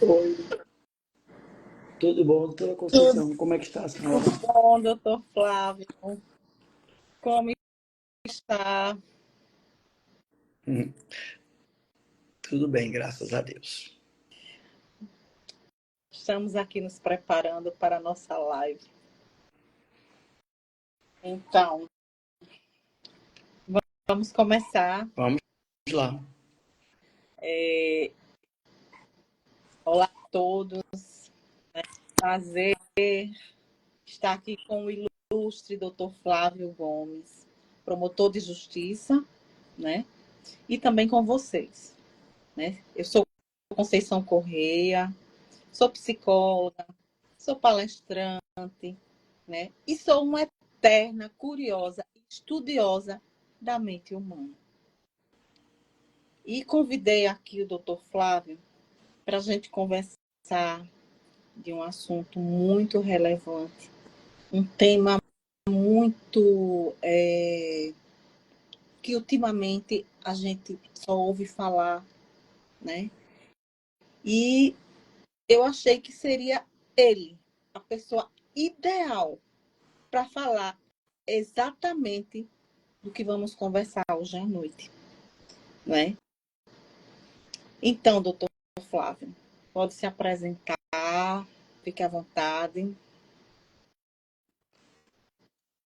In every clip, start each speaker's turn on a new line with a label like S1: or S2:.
S1: Oi, tudo bom, doutora
S2: Tudo
S1: Conceição? Como é que está a senhora?
S2: bom, doutor Flávio? Como está?
S1: Hum, Tudo bem, graças a Deus.
S2: Estamos aqui nos preparando para a nossa live. Então, vamos começar.
S1: Vamos lá.
S2: Olá a todos. Prazer estar aqui com o ilustre doutor Flávio Gomes, promotor de justiça, né? E também com vocês, né? Eu sou Conceição Correia, sou psicóloga, sou palestrante, né? E sou uma eterna curiosa e estudiosa da mente humana. E convidei aqui o Dr. Flávio para a gente conversar de um assunto muito relevante, um tema muito que ultimamente a gente só ouve falar, né? E eu achei que seria ele, a pessoa ideal para falar exatamente do que vamos conversar hoje à noite, né? Então, doutor Flávio, pode se apresentar, fique à vontade.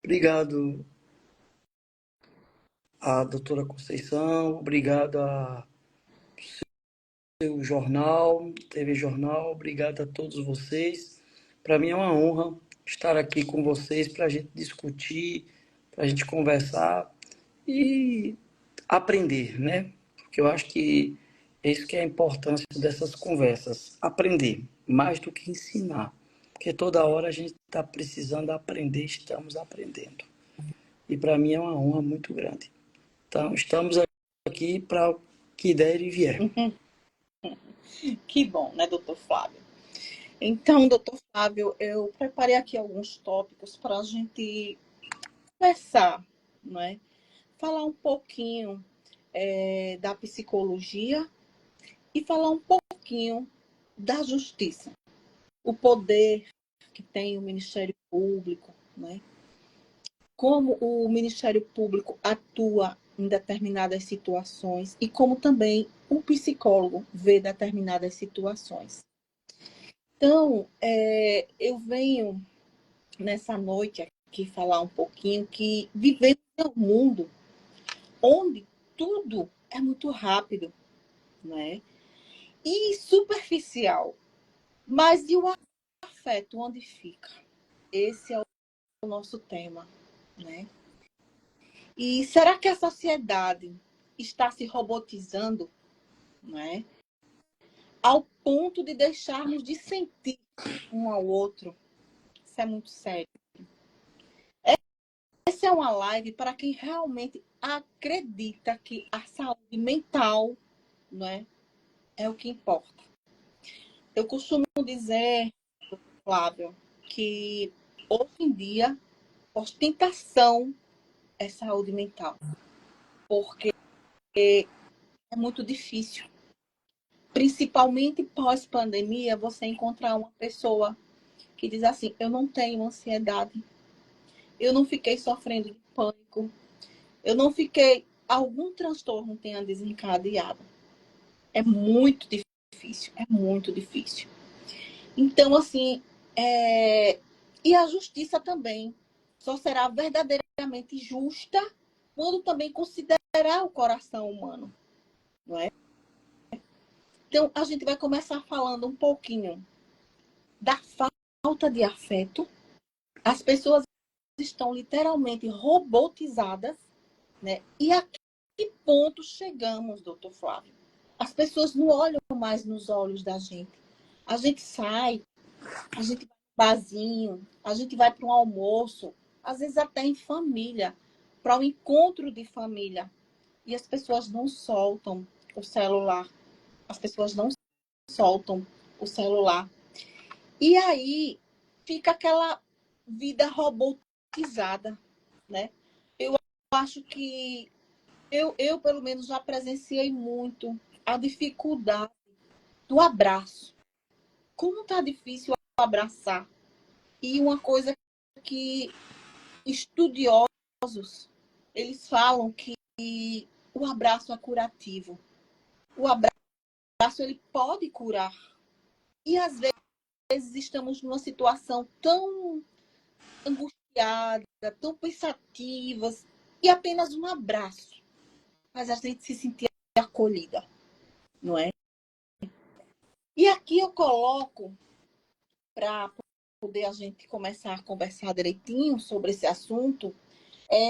S1: Obrigado à doutora Conceição, obrigado ao seu jornal, TV Jornal, obrigado a todos vocês. Para mim é uma honra estar aqui com vocês para a gente discutir, para a gente conversar e aprender, né? Porque eu acho que é isso que é a importância dessas conversas, aprender, mais do que ensinar. Porque toda hora a gente está precisando aprender, estamos aprendendo. E para mim é uma honra muito grande. Então, estamos aqui para o que der e vier.
S2: Que bom, né, doutor Flávio? Então, doutor Flávio, eu preparei aqui alguns tópicos para a gente conversar, né? Falar um pouquinho da psicologia e falar um pouquinho da justiça. O poder que tem o Ministério Público, né? Como o Ministério Público atua em determinadas situações e como também o psicólogo vê determinadas situações. Então, eu venho nessa noite aqui falar um pouquinho que vivemos em um mundo onde tudo é muito rápido, né? E superficial. Mas e o afeto, onde fica? Esse é o nosso tema, né? E será que a sociedade está se robotizando, né? Ao ponto de deixarmos de sentir um ao outro? Isso é muito sério. Essa é uma live para quem realmente acredita que a saúde mental, né, é o que importa. Eu costumo dizer, Flávio, que hoje em dia ostentação é saúde mental, porque é muito difícil. Principalmente pós-pandemia, você encontrar uma pessoa que diz assim: eu não tenho ansiedade, eu não fiquei sofrendo de pânico, eu não fiquei. Algum transtorno tenha desencadeado. É muito difícil, é muito difícil. Então, assim, e a justiça também só será verdadeiramente justa quando também considerar o coração humano, não é? Então, a gente vai começar falando um pouquinho da falta de afeto. As pessoas estão literalmente robotizadas, né? E a que ponto chegamos, doutor Flávio? As pessoas não olham mais nos olhos da gente. A gente sai, a gente vai para um barzinho, a gente vai para um almoço, às vezes até em família, para um encontro de família. E as pessoas não soltam o celular. As pessoas não soltam o celular. E aí fica aquela vida robotizada, né? Eu acho que eu pelo menos já presenciei muito a dificuldade do abraço, como tá difícil abraçar. E uma coisa que estudiosos, eles falam que o abraço é curativo. O abraço, ele pode curar. E às vezes estamos numa situação tão angustiada, tão pensativas, e apenas um abraço faz a gente se sentir acolhida, não é? E aqui eu coloco, para poder a gente começar a conversar direitinho sobre esse assunto,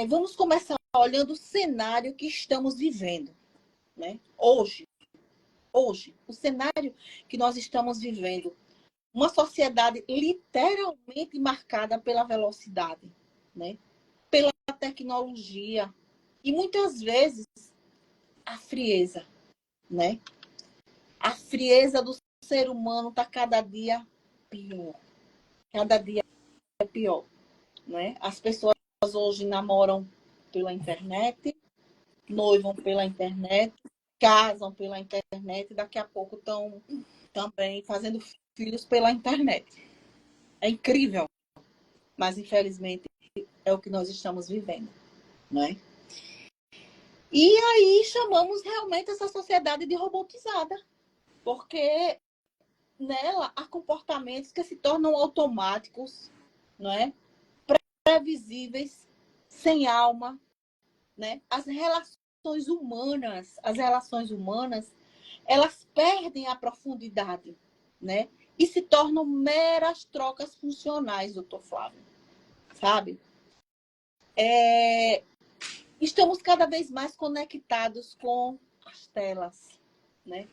S2: vamos começar olhando o cenário que estamos vivendo, né? Hoje, o cenário que nós estamos vivendo, uma sociedade literalmente marcada pela velocidade, né? Pela tecnologia e muitas vezes a frieza, né? A frieza do ser humano está cada dia pior. Cada dia é pior, né? As pessoas hoje namoram pela internet, noivam pela internet, casam pela internet, daqui a pouco estão também fazendo filhos pela internet. É incrível, mas infelizmente é o que nós estamos vivendo, né? E aí chamamos realmente essa sociedade de robotizada, porque nela há comportamentos que se tornam automáticos, não é? Previsíveis, sem alma, né? As relações humanas, elas perdem a profundidade, né? E se tornam meras trocas funcionais, doutor Flávio, sabe? Estamos cada vez mais conectados com as telas, né?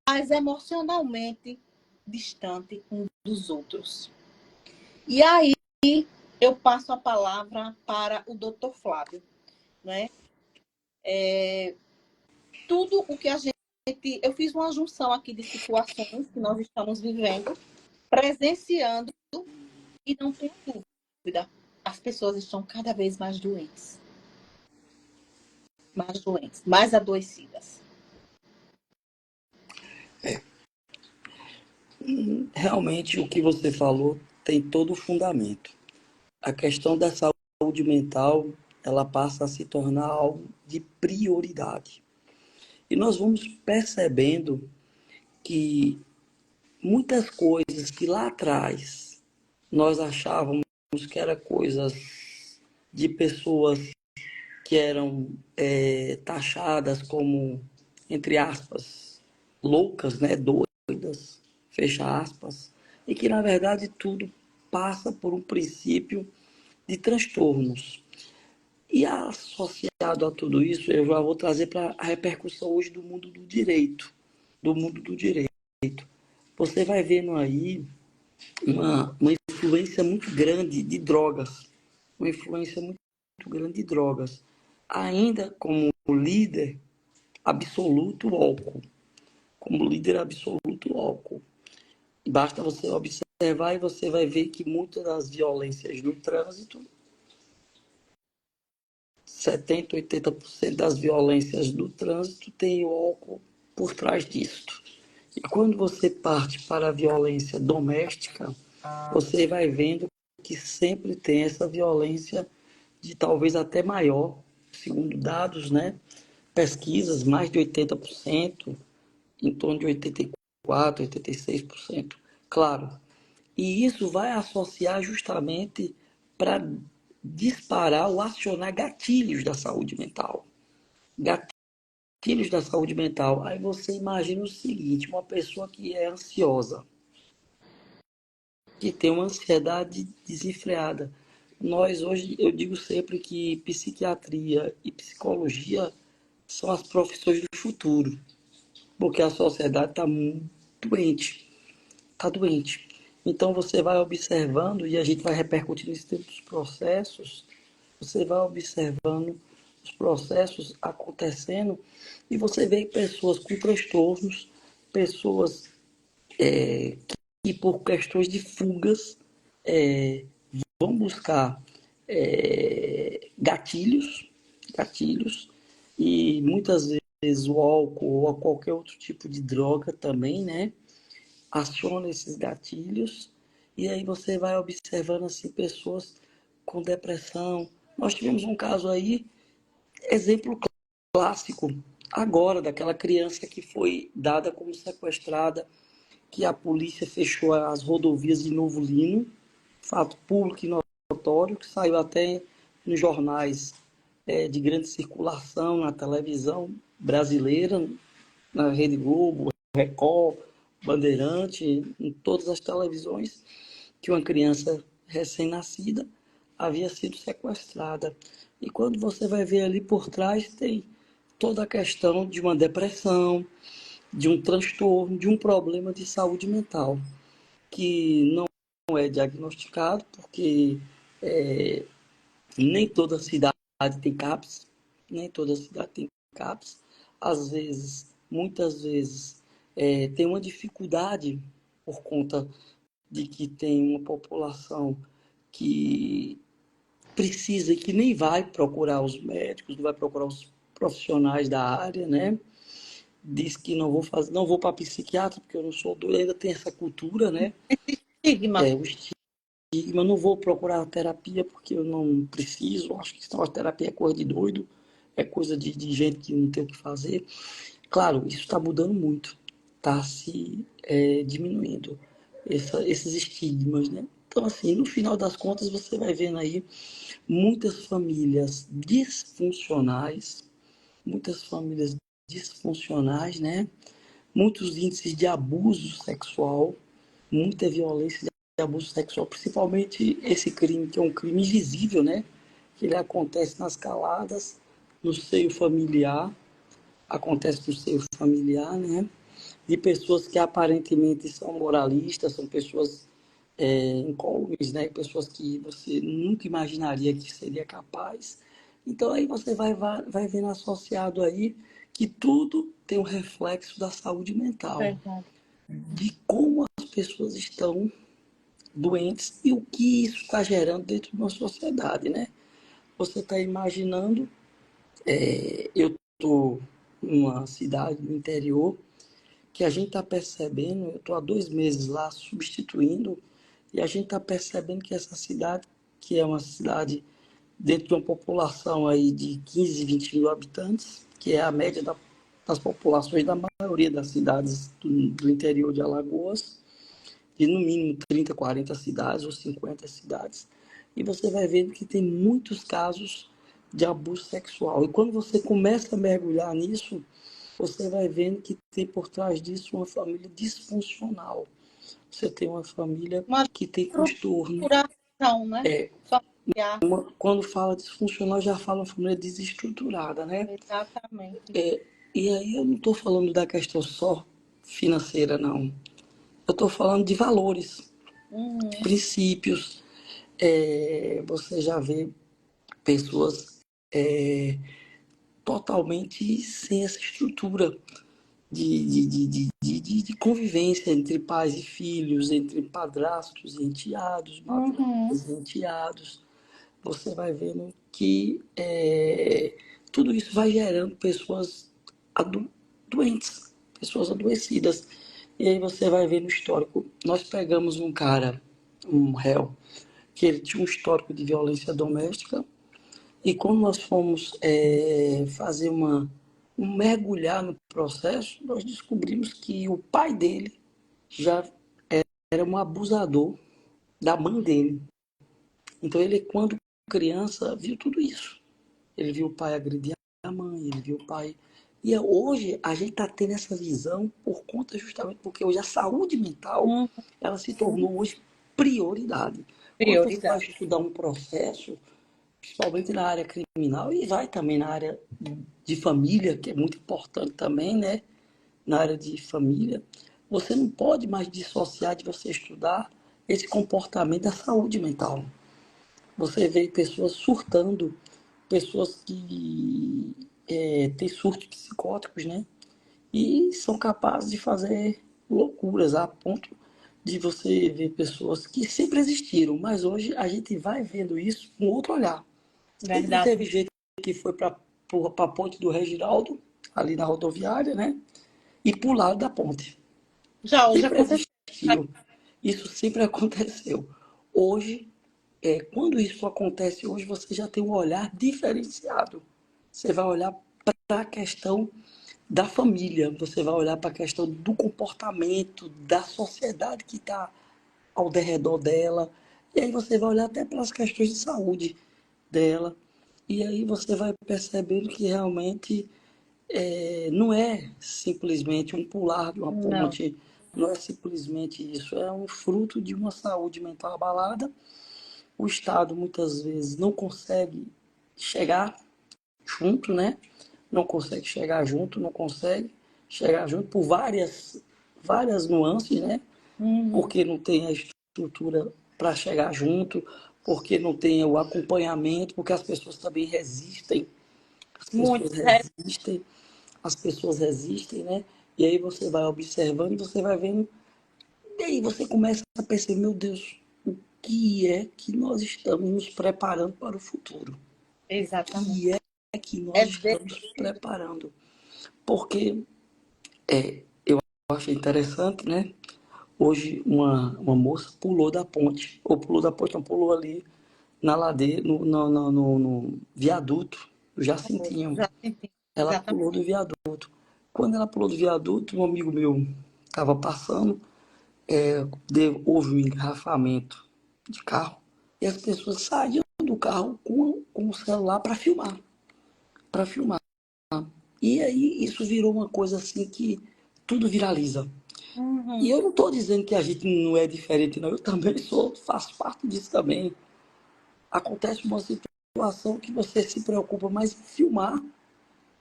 S2: Mas emocionalmente distante um dos outros. E aí eu passo a palavra para o doutor Flávio, né? Tudo o que a gente... Eu fiz uma junção aqui de situações que nós estamos vivendo, presenciando, e não tenho dúvida, as pessoas estão cada vez mais doentes, mais adoecidas.
S1: Realmente, o que você falou tem todo o fundamento. A questão da saúde mental, ela passa a se tornar algo de prioridade. E nós vamos percebendo que muitas coisas que lá atrás nós achávamos que eram coisas de pessoas que eram taxadas como, entre aspas, loucas, né, doidas, fecha aspas, e que na verdade tudo passa por um princípio de transtornos. E associado a tudo isso, eu já vou trazer para a repercussão hoje do mundo do direito. Do mundo do direito. Você vai vendo aí uma influência muito grande de drogas. Uma influência muito grande de drogas. Ainda como líder absoluto, o álcool. Como líder absoluto, o álcool. Basta você observar e você vai ver que muitas das violências no trânsito, 70, 80% das violências do trânsito tem o álcool por trás disso. E quando você parte para a violência doméstica, você vai vendo que sempre tem essa violência de talvez até maior, segundo dados, né? Pesquisas, mais de 80%, em torno de 84, 86%. Claro, e isso vai associar justamente para disparar ou acionar gatilhos da saúde mental. Gatilhos da saúde mental. Aí você imagina o seguinte: uma pessoa que é ansiosa, que tem uma ansiedade desenfreada. Nós hoje, eu digo sempre que psiquiatria e psicologia são as profissões do futuro, porque a sociedade está muito doente, está doente. Então você vai observando, e a gente vai repercutindo isso dentro dos processos, você vai observando os processos acontecendo e você vê pessoas com transtornos, pessoas que por questões de fugas vão buscar gatilhos, gatilhos, e muitas vezes o álcool ou qualquer outro tipo de droga também, né? aciona esses gatilhos e aí você vai observando assim pessoas com depressão. Nós tivemos um caso aí, exemplo clássico, agora, daquela criança que foi dada como sequestrada, que a polícia fechou as rodovias de Novo Lino, fato público e notório, que saiu até nos jornais de grande circulação, na televisão brasileira, na Rede Globo, Record, Bandeirante, em todas as televisões, que uma criança recém-nascida havia sido sequestrada. E quando você vai ver ali por trás, tem toda a questão de uma depressão, de um transtorno, de um problema de saúde mental, que não é diagnosticado, porque nem toda cidade tem CAPS, nem toda cidade tem CAPS. Às vezes, muitas vezes, tem uma dificuldade por conta de que tem uma população que precisa e que nem vai procurar os médicos, não vai procurar os profissionais da área, né? Diz que não vou fazer, não vou para psiquiatra porque eu não sou doido, ainda tem essa cultura, né?
S2: Estigma.
S1: O estigma, não vou procurar terapia porque eu não preciso, acho que a terapia é coisa de doido, é coisa de gente que não tem o que fazer. Claro, isso está mudando muito, está se diminuindo esses estigmas, né? Então, assim, no final das contas, você vai vendo aí muitas famílias disfuncionais, né? Muitos índices de abuso sexual, muita violência de abuso sexual, principalmente esse crime, que é um crime invisível, né? Que ele acontece nas caladas, no seio familiar, acontece no seio familiar, né? De pessoas que aparentemente são moralistas, são pessoas incólumes, né? Pessoas que você nunca imaginaria que seria capaz. Então aí você vai vendo associado aí que tudo tem um reflexo da saúde mental,
S2: Verdade.
S1: de como as pessoas estão doentes e o que isso está gerando dentro de uma sociedade, né? Você está imaginando, eu estou numa cidade no interior que a gente está percebendo, eu estou há 2 meses lá substituindo, e a gente está percebendo que essa cidade, que é uma cidade dentro de uma população aí de 15, 20 mil habitantes, que é a média das populações da maioria das cidades do interior de Alagoas, de no mínimo 30, 40 cidades ou 50 cidades, e você vai vendo que tem muitos casos de abuso sexual. E quando você começa a mergulhar nisso, você vai vendo que tem por trás disso uma família disfuncional. Você tem uma família
S2: Uma
S1: que tem transtorno.
S2: estruturação, né? Familiar.
S1: Quando fala disfuncional, já fala uma família desestruturada, né?
S2: Exatamente.
S1: E aí eu não estou falando da questão só financeira, não. Eu estou falando de valores, de princípios. Você já vê pessoas totalmente sem essa estrutura de convivência entre pais e filhos, entre padrastos e enteados, madrastas e enteados. Você vai vendo que tudo isso vai gerando pessoas doentes, pessoas adoecidas. E aí você vai ver no histórico. Nós pegamos um cara, um réu, que ele tinha um histórico de violência doméstica, e quando nós fomos fazer um mergulhar no processo, nós descobrimos que o pai dele já era um abusador da mãe dele. Então ele, quando criança, viu tudo isso. Ele viu o pai agredir a mãe, ele viu o pai. E hoje a gente está tendo essa visão por conta justamente porque hoje a saúde mental ela se tornou hoje prioridade. Quando você vai
S2: Prioridade.
S1: estudar um processo, principalmente na área criminal e vai também na área de família, que é muito importante também, né? Na área de família, você não pode mais dissociar de você estudar esse comportamento da saúde mental. Você vê pessoas surtando, pessoas que têm surtos psicóticos, né? E são capazes de fazer loucuras a ponto de você ver pessoas que sempre existiram, mas hoje a gente vai vendo isso com outro olhar. Sempre
S2: Verdade.
S1: teve gente que foi para a ponte do Reginaldo, ali na rodoviária, né? E pularam da ponte.
S2: Já hoje
S1: Sempre
S2: aconteceu.
S1: aquilo. Isso sempre aconteceu. Hoje, quando isso acontece hoje, você já tem um olhar diferenciado. Você vai olhar para a questão da família, você vai olhar para a questão do comportamento, da sociedade que está ao redor dela, e aí você vai olhar até pelas questões de saúde dela, e aí você vai percebendo que realmente não é simplesmente um pular de uma
S2: Não.
S1: ponte, não é simplesmente isso, é um fruto de uma saúde mental abalada. O Estado muitas vezes não consegue chegar junto, né? Não consegue chegar junto, não consegue chegar junto por várias nuances, né?
S2: Uhum.
S1: Porque não tem a estrutura para chegar junto, porque não tem o acompanhamento, porque as pessoas também resistem, as
S2: Muito.
S1: pessoas resistem, as pessoas resistem, né? E aí você vai observando, você vai vendo, e aí você começa a perceber, meu Deus, o que é que nós estamos nos preparando para o futuro? O
S2: Exatamente.
S1: que é que
S2: É
S1: nós estamos
S2: desse
S1: preparando? Porque eu achei interessante, né? Hoje uma moça pulou da ponte, ou pulou da ponte, não, pulou ali na ladeira, no viaduto do
S2: famoso.
S1: Jacintinho. Ela
S2: Exatamente.
S1: pulou do viaduto. Quando ela pulou do viaduto, um amigo meu estava passando, houve um engarrafamento de carro, e as pessoas saíam do carro com o celular para filmar. E aí isso virou uma coisa assim que tudo viraliza. E
S2: Uhum.
S1: eu não estou dizendo que a gente não é diferente, não. Eu também sou, faço parte disso também. Acontece uma situação que você se preocupa mais em filmar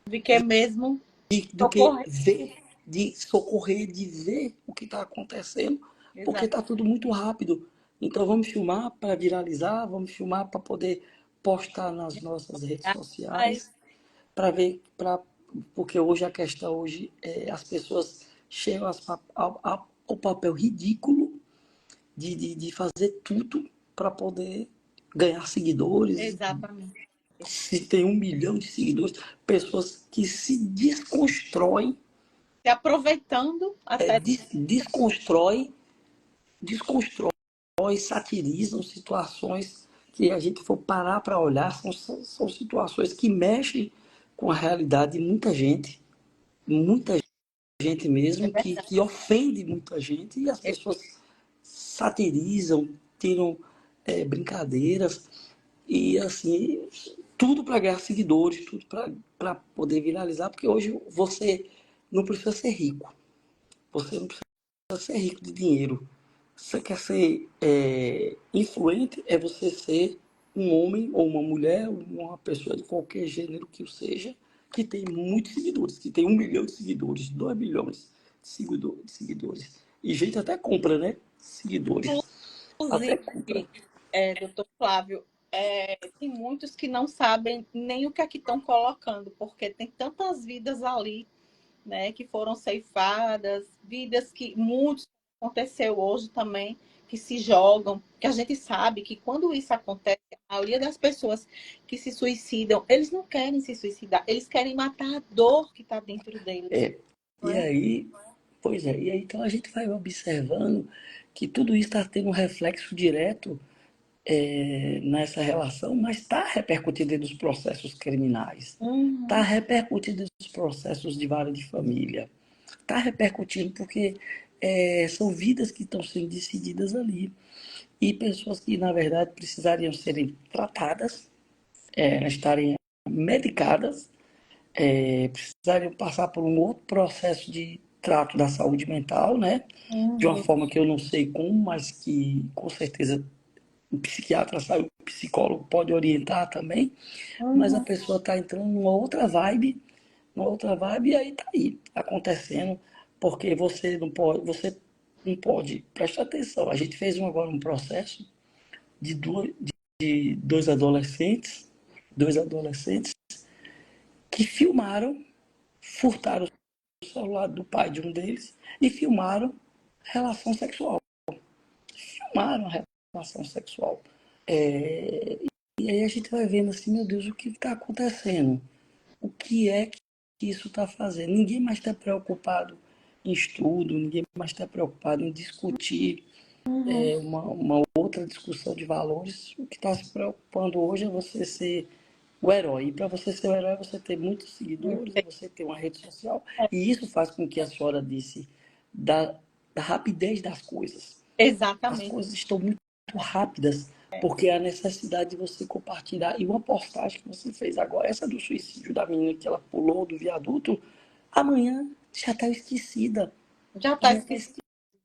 S2: Vi que é mesmo
S1: do que
S2: socorrer.
S1: ver, de socorrer, de ver o que está acontecendo, porque
S2: Exato.
S1: está tudo muito rápido. Então vamos filmar para viralizar, vamos filmar para poder postar nas nossas redes
S2: Mas,
S1: sociais, para ver, porque hoje a questão hoje é as pessoas chegam ao papel ridículo de fazer tudo para poder ganhar seguidores.
S2: exatamente.
S1: Se tem 1 milhão de seguidores, pessoas que se desconstroem,
S2: Se aproveitando até.
S1: desconstroem, desconstroem, satirizam situações que a gente for parar para olhar, são situações que mexem com a realidade de muita gente
S2: É
S1: mesmo,
S2: verdade.
S1: que ofende muita gente, e as pessoas satirizam, tiram brincadeiras, e assim, tudo para ganhar seguidores, tudo para poder viralizar, porque hoje você não precisa ser rico, você não precisa ser rico de dinheiro. Você quer ser influente, é você ser um homem ou uma mulher, uma pessoa de qualquer gênero que o seja, que tem muitos seguidores, que tem 1 milhão de seguidores, 2 milhões de seguidores. E gente até compra, né? Seguidores. Até
S2: Inclusive,
S1: compra.
S2: doutor Flávio, tem muitos que não sabem nem o que é que estão colocando, porque tem tantas vidas ali, né, que foram ceifadas, vidas que muitos aconteceu hoje também, que se jogam, que a gente sabe que quando isso acontece, a maioria das pessoas que se suicidam, eles não querem se suicidar, eles querem matar a dor que está dentro deles,
S1: É,
S2: não
S1: e
S2: é?
S1: aí, pois é, e aí então a gente vai observando que tudo isso está tendo um reflexo direto nessa relação, mas está repercutindo nos processos criminais, está
S2: Uhum,
S1: repercutindo nos processos de vara de família, está repercutindo porque são vidas que estão sendo decididas ali e pessoas que, na verdade, precisariam serem tratadas, estarem medicadas, precisariam passar por um outro processo de trato da saúde mental, né? De uma
S2: uhum,
S1: forma que eu não sei como, mas que com certeza o psiquiatra sabe, o psicólogo pode orientar também, mas a
S2: uhum.
S1: pessoa está entrando numa outra vibe, e aí está aí, acontecendo, porque você não pode, presta atenção, a gente fez agora um processo de dois adolescentes, dois adolescentes que filmaram, furtaram o celular do pai de um deles e filmaram relação sexual. Filmaram a relação sexual. E aí a gente vai vendo assim, meu Deus, o que está acontecendo? O que é que isso está fazendo? Ninguém mais está preocupado em estudo, ninguém mais está preocupado em discutir
S2: Uhum.
S1: uma outra discussão de valores. O que está se preocupando hoje é você ser o herói. E para você ser o herói, você ter muitos seguidores, você ter uma rede social. E isso faz com que a senhora disse da, da rapidez das coisas. As
S2: Exatamente.
S1: coisas estão muito rápidas, porque a necessidade de você compartilhar. E uma postagem que você fez agora, essa do suicídio da menina que ela pulou do viaduto, amanhã já está esquecida.
S2: Já está
S1: Amanhã está
S2: esquecido.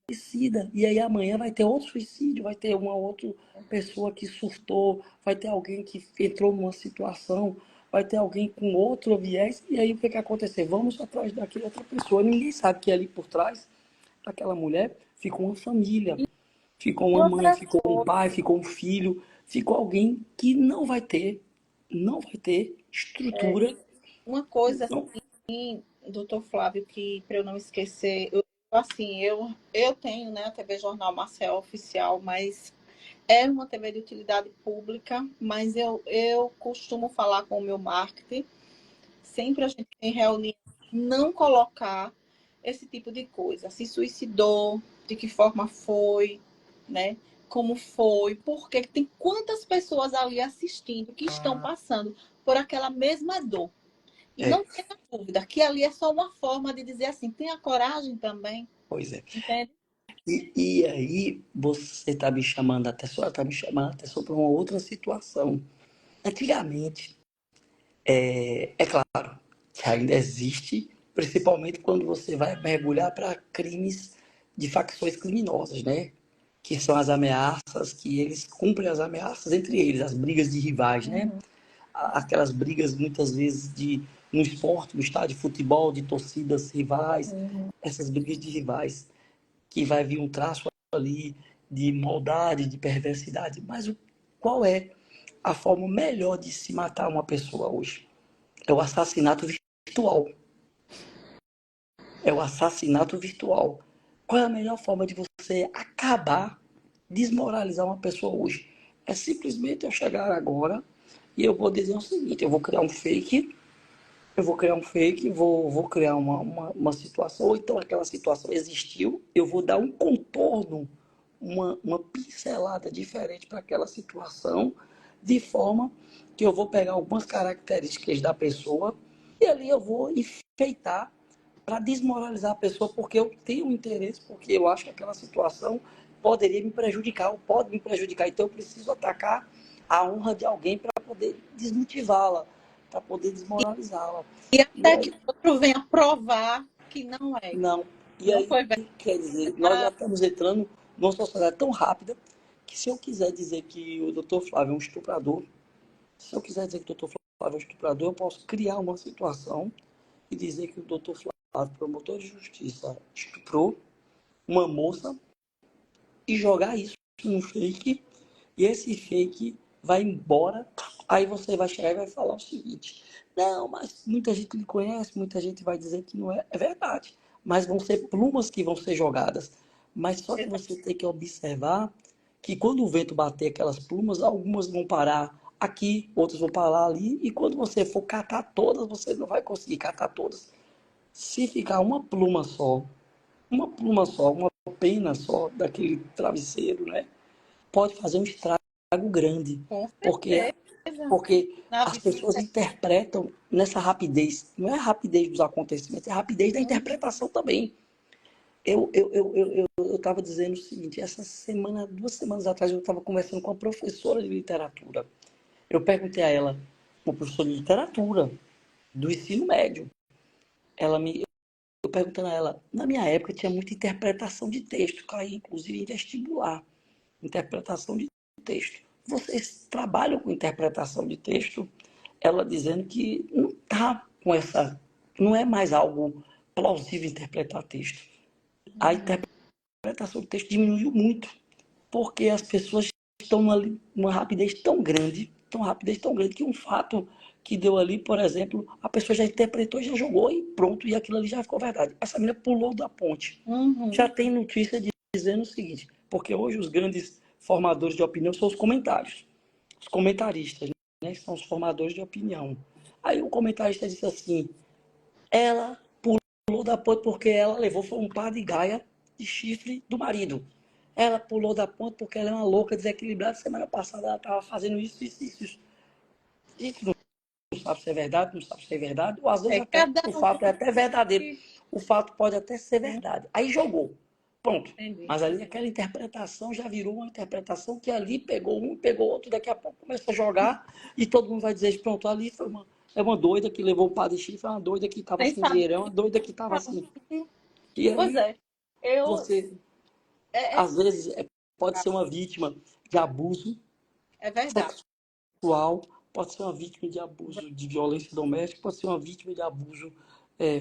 S1: esquecida. E aí amanhã vai ter outro suicídio, vai ter uma outra pessoa que surtou, vai ter alguém que entrou numa situação, vai ter alguém com outro viés. E aí o que que acontecer? Vamos atrás daquela outra pessoa. Ninguém sabe que ali por trás daquela mulher ficou uma família, ficou
S2: E
S1: uma mãe,
S2: outra
S1: ficou um
S2: coisa,
S1: pai, ficou um filho, ficou alguém que não vai ter estrutura.
S2: uma coisa
S1: Não,
S2: assim, doutor Flávio, que para eu não esquecer, eu tenho, né, a TV Jornal Marcel Oficial, mas é uma TV de utilidade pública, mas eu costumo falar com o meu marketing, sempre a gente tem reunião, não colocar esse tipo de coisa. Se suicidou, de que forma foi, né? Como foi, porque tem quantas pessoas ali assistindo que estão passando por aquela mesma dor. E
S1: é,
S2: não tenha dúvida que ali é só uma forma de dizer assim, tenha coragem também,
S1: pois é.
S2: entende?
S1: E aí você está me chamando até só, está me chamando até só para uma outra situação. Antigamente, é claro que ainda existe, principalmente quando você vai mergulhar para crimes de facções criminosas, né? Que são as ameaças, que eles cumprem as ameaças entre eles, as brigas de rivais, né?
S2: Uhum.
S1: Aquelas brigas muitas vezes no esporte, no estádio de futebol, de torcidas rivais,
S2: Uhum.
S1: essas brigas de rivais, que vai vir um traço ali de maldade, de perversidade. Mas qual é a forma melhor de se matar uma pessoa hoje? É o assassinato virtual. É o assassinato virtual. Qual é a melhor forma de você acabar, desmoralizar uma pessoa hoje? É simplesmente eu chegar agora e eu vou dizer o seguinte: eu vou criar um fake, vou criar uma situação, ou então aquela situação existiu, eu vou dar um contorno, uma pincelada diferente para aquela situação, de forma que eu vou pegar algumas características da pessoa e ali eu vou enfeitar para desmoralizar a pessoa, porque eu tenho um interesse, porque eu acho que aquela situação poderia me prejudicar, ou pode me prejudicar. Então eu preciso atacar a honra de alguém para poder desmotivá-la, para poder desmoralizá-la.
S2: E
S1: E
S2: até que
S1: aí,
S2: o outro venha provar que não é,
S1: não. E
S2: não
S1: aí,
S2: foi
S1: quer dizer, nós já
S2: verdade.
S1: estamos entrando numa sociedade tão rápida que se eu quiser dizer que o doutor Flávio é um estuprador, se eu quiser dizer que o doutor Flávio é um estuprador, eu posso criar uma situação e dizer que o doutor Flávio, promotor de justiça, estuprou uma moça e jogar isso num fake, e esse fake vai embora, aí você vai chegar e vai falar o seguinte: não, mas muita gente lhe conhece, muita gente vai dizer que não é, é verdade, mas vão ser plumas que vão ser jogadas. Mas só que você tem que observar que quando o vento bater aquelas plumas, algumas vão parar aqui, outras vão parar ali, e quando você for catar todas, você não vai conseguir catar todas. Se ficar uma pluma só, uma pena só daquele travesseiro, né? Pode fazer um estrago grande,
S2: Com
S1: porque,
S2: certeza.
S1: porque
S2: Na
S1: as
S2: vida.
S1: pessoas interpretam nessa rapidez. Não é a rapidez dos acontecimentos, é a rapidez da
S2: Uhum.
S1: interpretação também. Eu estava dizendo o seguinte: essa semana, 2 semanas atrás, eu estava conversando com uma professora de literatura. Eu perguntei a ela, uma professora de literatura, do ensino médio. Eu perguntando a ela, na minha época tinha muita interpretação de texto, caía inclusive em vestibular, interpretação de texto. Vocês trabalham com interpretação de texto? Ela dizendo que não está com essa, não é mais algo plausível interpretar texto. A
S2: Uhum.
S1: interpretação de texto diminuiu muito, porque as pessoas estão numa rapidez tão grande, que um fato que deu ali, por exemplo, a pessoa já interpretou, já jogou e pronto, e aquilo ali já ficou verdade. Essa menina pulou da ponte. Já
S2: Uhum.
S1: tem notícia dizendo o seguinte, porque hoje os grandes formadores de opinião são os comentários, os comentaristas, né, que são os formadores de opinião. Aí o comentarista disse assim, ela pulou da ponte porque ela levou foi um par de gaia de chifre do marido. Ela pulou da ponte porque ela é uma louca desequilibrada. Semana passada ela estava fazendo isso, isso, isso, isso. Gente, não sabe se é verdade, não sabe se é verdade, ou às vezes até
S2: Cada
S1: o
S2: um.
S1: fato é até verdadeiro. O fato pode até ser verdade. Aí jogou. Pronto.
S2: Entendi.
S1: Mas ali aquela interpretação já virou uma interpretação que ali pegou um, pegou outro, daqui a pouco começa a jogar e todo mundo vai dizer, pronto, ali foi é uma doida que levou o par de chifre, é uma doida que estava
S2: Nem
S1: sem
S2: sabe.
S1: dinheiro, é uma doida que estava assim. E
S2: Pois
S1: aí
S2: é. Eu.
S1: você,
S2: É,
S1: às vezes, pode ser uma vítima de abuso
S2: é verdade.
S1: sexual, pode ser uma vítima de abuso de violência doméstica, pode ser uma vítima de abuso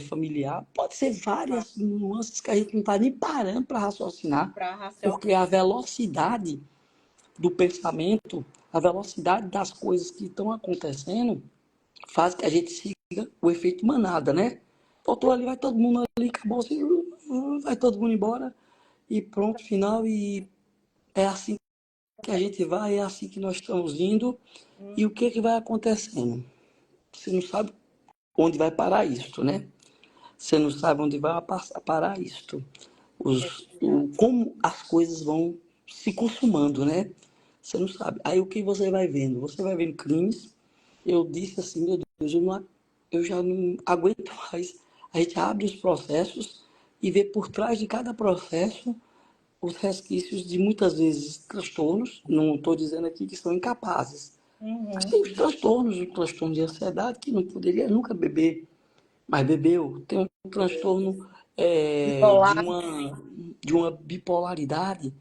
S1: familiar, pode ser várias nuances que a gente não está nem parando para raciocinar,
S2: Para raciocinar.
S1: porque a velocidade do pensamento, a velocidade das coisas que estão acontecendo, faz que a gente siga o efeito manada, né? Faltou ali, vai todo mundo ali, acabou assim, vai todo mundo embora e pronto, final, e é assim que a gente vai, é assim que nós estamos indo, e o que vai acontecendo? Você não sabe onde vai parar isto, né? Você não sabe onde vai parar isto. Como as coisas vão se consumando, né? Você não sabe. Aí o que você vai vendo? Você vai vendo crimes. Eu disse assim, meu Deus, eu já não aguento mais. A gente abre os processos e vê por trás de cada processo os resquícios de muitas vezes transtornos. Não estou dizendo aqui que são incapazes. Mas tem os transtornos, o transtorno de ansiedade que não poderia nunca beber, mas bebeu. Tem um transtorno
S2: Bipolar.
S1: de uma bipolaridade,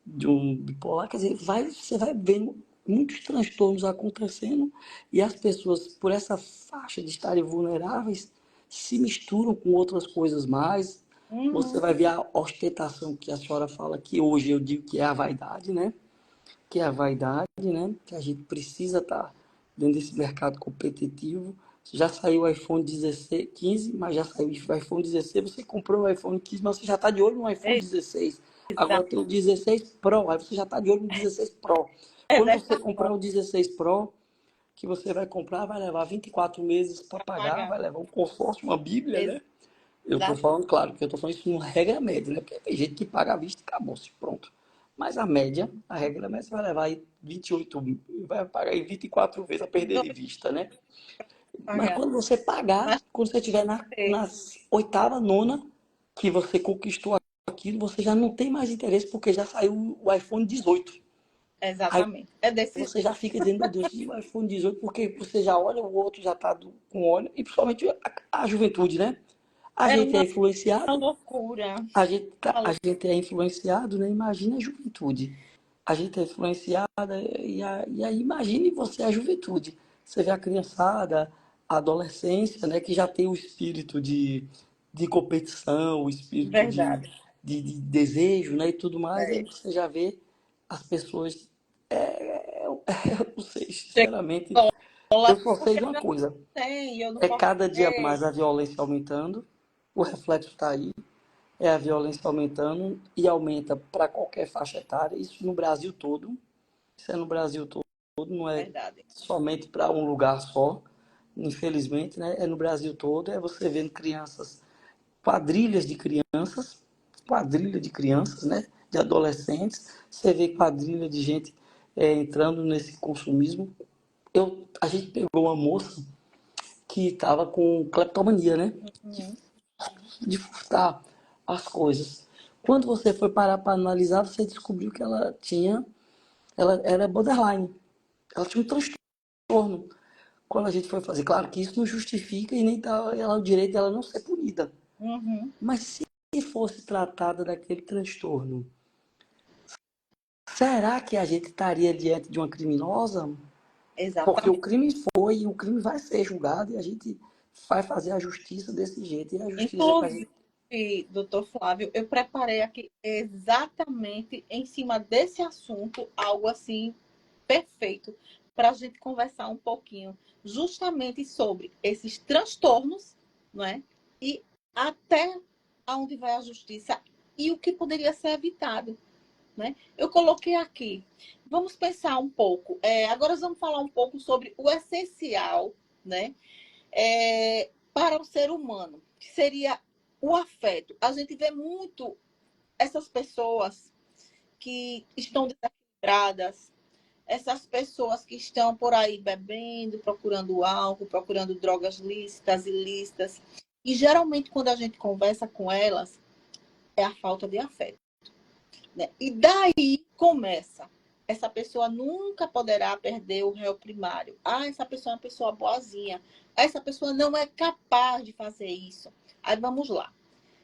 S1: de um bipolar, quer dizer, você vai vendo muitos transtornos acontecendo e as pessoas, por essa faixa de estarem vulneráveis, se misturam com outras coisas mais. Você vai ver a ostentação que a senhora fala, que hoje eu digo que é a vaidade, né? Que é a vaidade, né? Que a gente precisa estar dentro desse mercado competitivo. Já saiu o iPhone 16, 15, mas já saiu o iPhone 16. Você comprou o iPhone 15, mas você já está de olho no iPhone 16. Agora tem o 16 Pro, aí você já está de olho no 16 Pro.
S2: É
S1: Quando
S2: dessa
S1: você comprar o 16 Pro, que você vai comprar, vai levar 24 meses para
S2: para
S1: pagar,
S2: pagar.
S1: vai levar um consórcio, uma bíblia, né? Eu estou
S2: Exato.
S1: falando, claro, que eu estou falando isso numa regra média, né? Porque tem gente que paga à vista e acabou-se, pronto. Mas a média, a regra média, você vai levar aí 28, vai pagar aí 24 vezes a perder de
S2: Dois
S1: vista, né?
S2: para
S1: Mas
S2: pagar.
S1: quando você pagar,
S2: Mas
S1: quando você estiver nas oitava, nona, que você conquistou aquilo, você já não tem mais interesse, porque já saiu o iPhone 18. Aí
S2: exatamente. É desse
S1: você já fica dizendo, meu Deus, e o iPhone 18, porque você já olha, o outro já está com óleo, e principalmente a juventude, né? A
S2: é
S1: gente é
S2: uma
S1: influenciado.
S2: loucura.
S1: A gente é influenciado, né? Imagina a juventude. A gente é influenciada e aí imagine você a juventude. Você vê a criançada, a adolescência, né? Que já tem o espírito de competição, o espírito
S2: Verdade.
S1: de desejo, né? E tudo mais. Aí
S2: É.
S1: você já vê as pessoas... eu não sei,
S2: Chega
S1: sinceramente.
S2: na
S1: Eu
S2: escola,
S1: só sei
S2: porque
S1: de uma
S2: eu
S1: coisa.
S2: não tenho, eu não
S1: É
S2: posso
S1: cada dia
S2: ter.
S1: mais a violência aumentando. O reflexo está aí, é a violência aumentando e aumenta para qualquer faixa etária, isso no Brasil todo, isso é no Brasil todo, não é
S2: Verdade.
S1: somente para um lugar só, infelizmente, né? É no Brasil todo, é você vendo crianças, quadrilha de crianças, né? De adolescentes, você vê quadrilha de gente entrando nesse consumismo. A gente pegou uma moça que estava com cleptomania, né?
S2: Uhum.
S1: De furtar as coisas. Quando você foi parar para analisar, você descobriu que ela era borderline. Ela tinha um transtorno. Quando a gente foi fazer, claro que isso não justifica e nem dá ela o direito dela não ser punida.
S2: Uhum.
S1: Mas se fosse tratada daquele transtorno, será que a gente estaria diante de uma criminosa? Porque o
S2: Exatamente.
S1: crime foi e o crime vai ser julgado e a gente vai fazer a justiça desse jeito. E a justiça que a
S2: Inclusive,
S1: gente...
S2: doutor Flávio, eu preparei aqui exatamente em cima desse assunto algo assim perfeito para a gente conversar um pouquinho justamente sobre esses transtornos, não é? E até onde vai a justiça e o que poderia ser evitado, né? Eu coloquei aqui. Vamos pensar um pouco. Agora vamos falar um pouco sobre o essencial, né? Para o ser humano, que seria o afeto. A gente vê muito essas pessoas que estão desequilibradas, essas pessoas que estão por aí bebendo, procurando álcool, procurando drogas lícitas, ilícitas. E geralmente, quando a gente conversa com elas, é a falta de afeto, né? E daí começa. Essa pessoa nunca poderá perder o réu primário. Ah, essa pessoa é uma pessoa boazinha. Essa pessoa não é capaz de fazer isso. Aí vamos lá.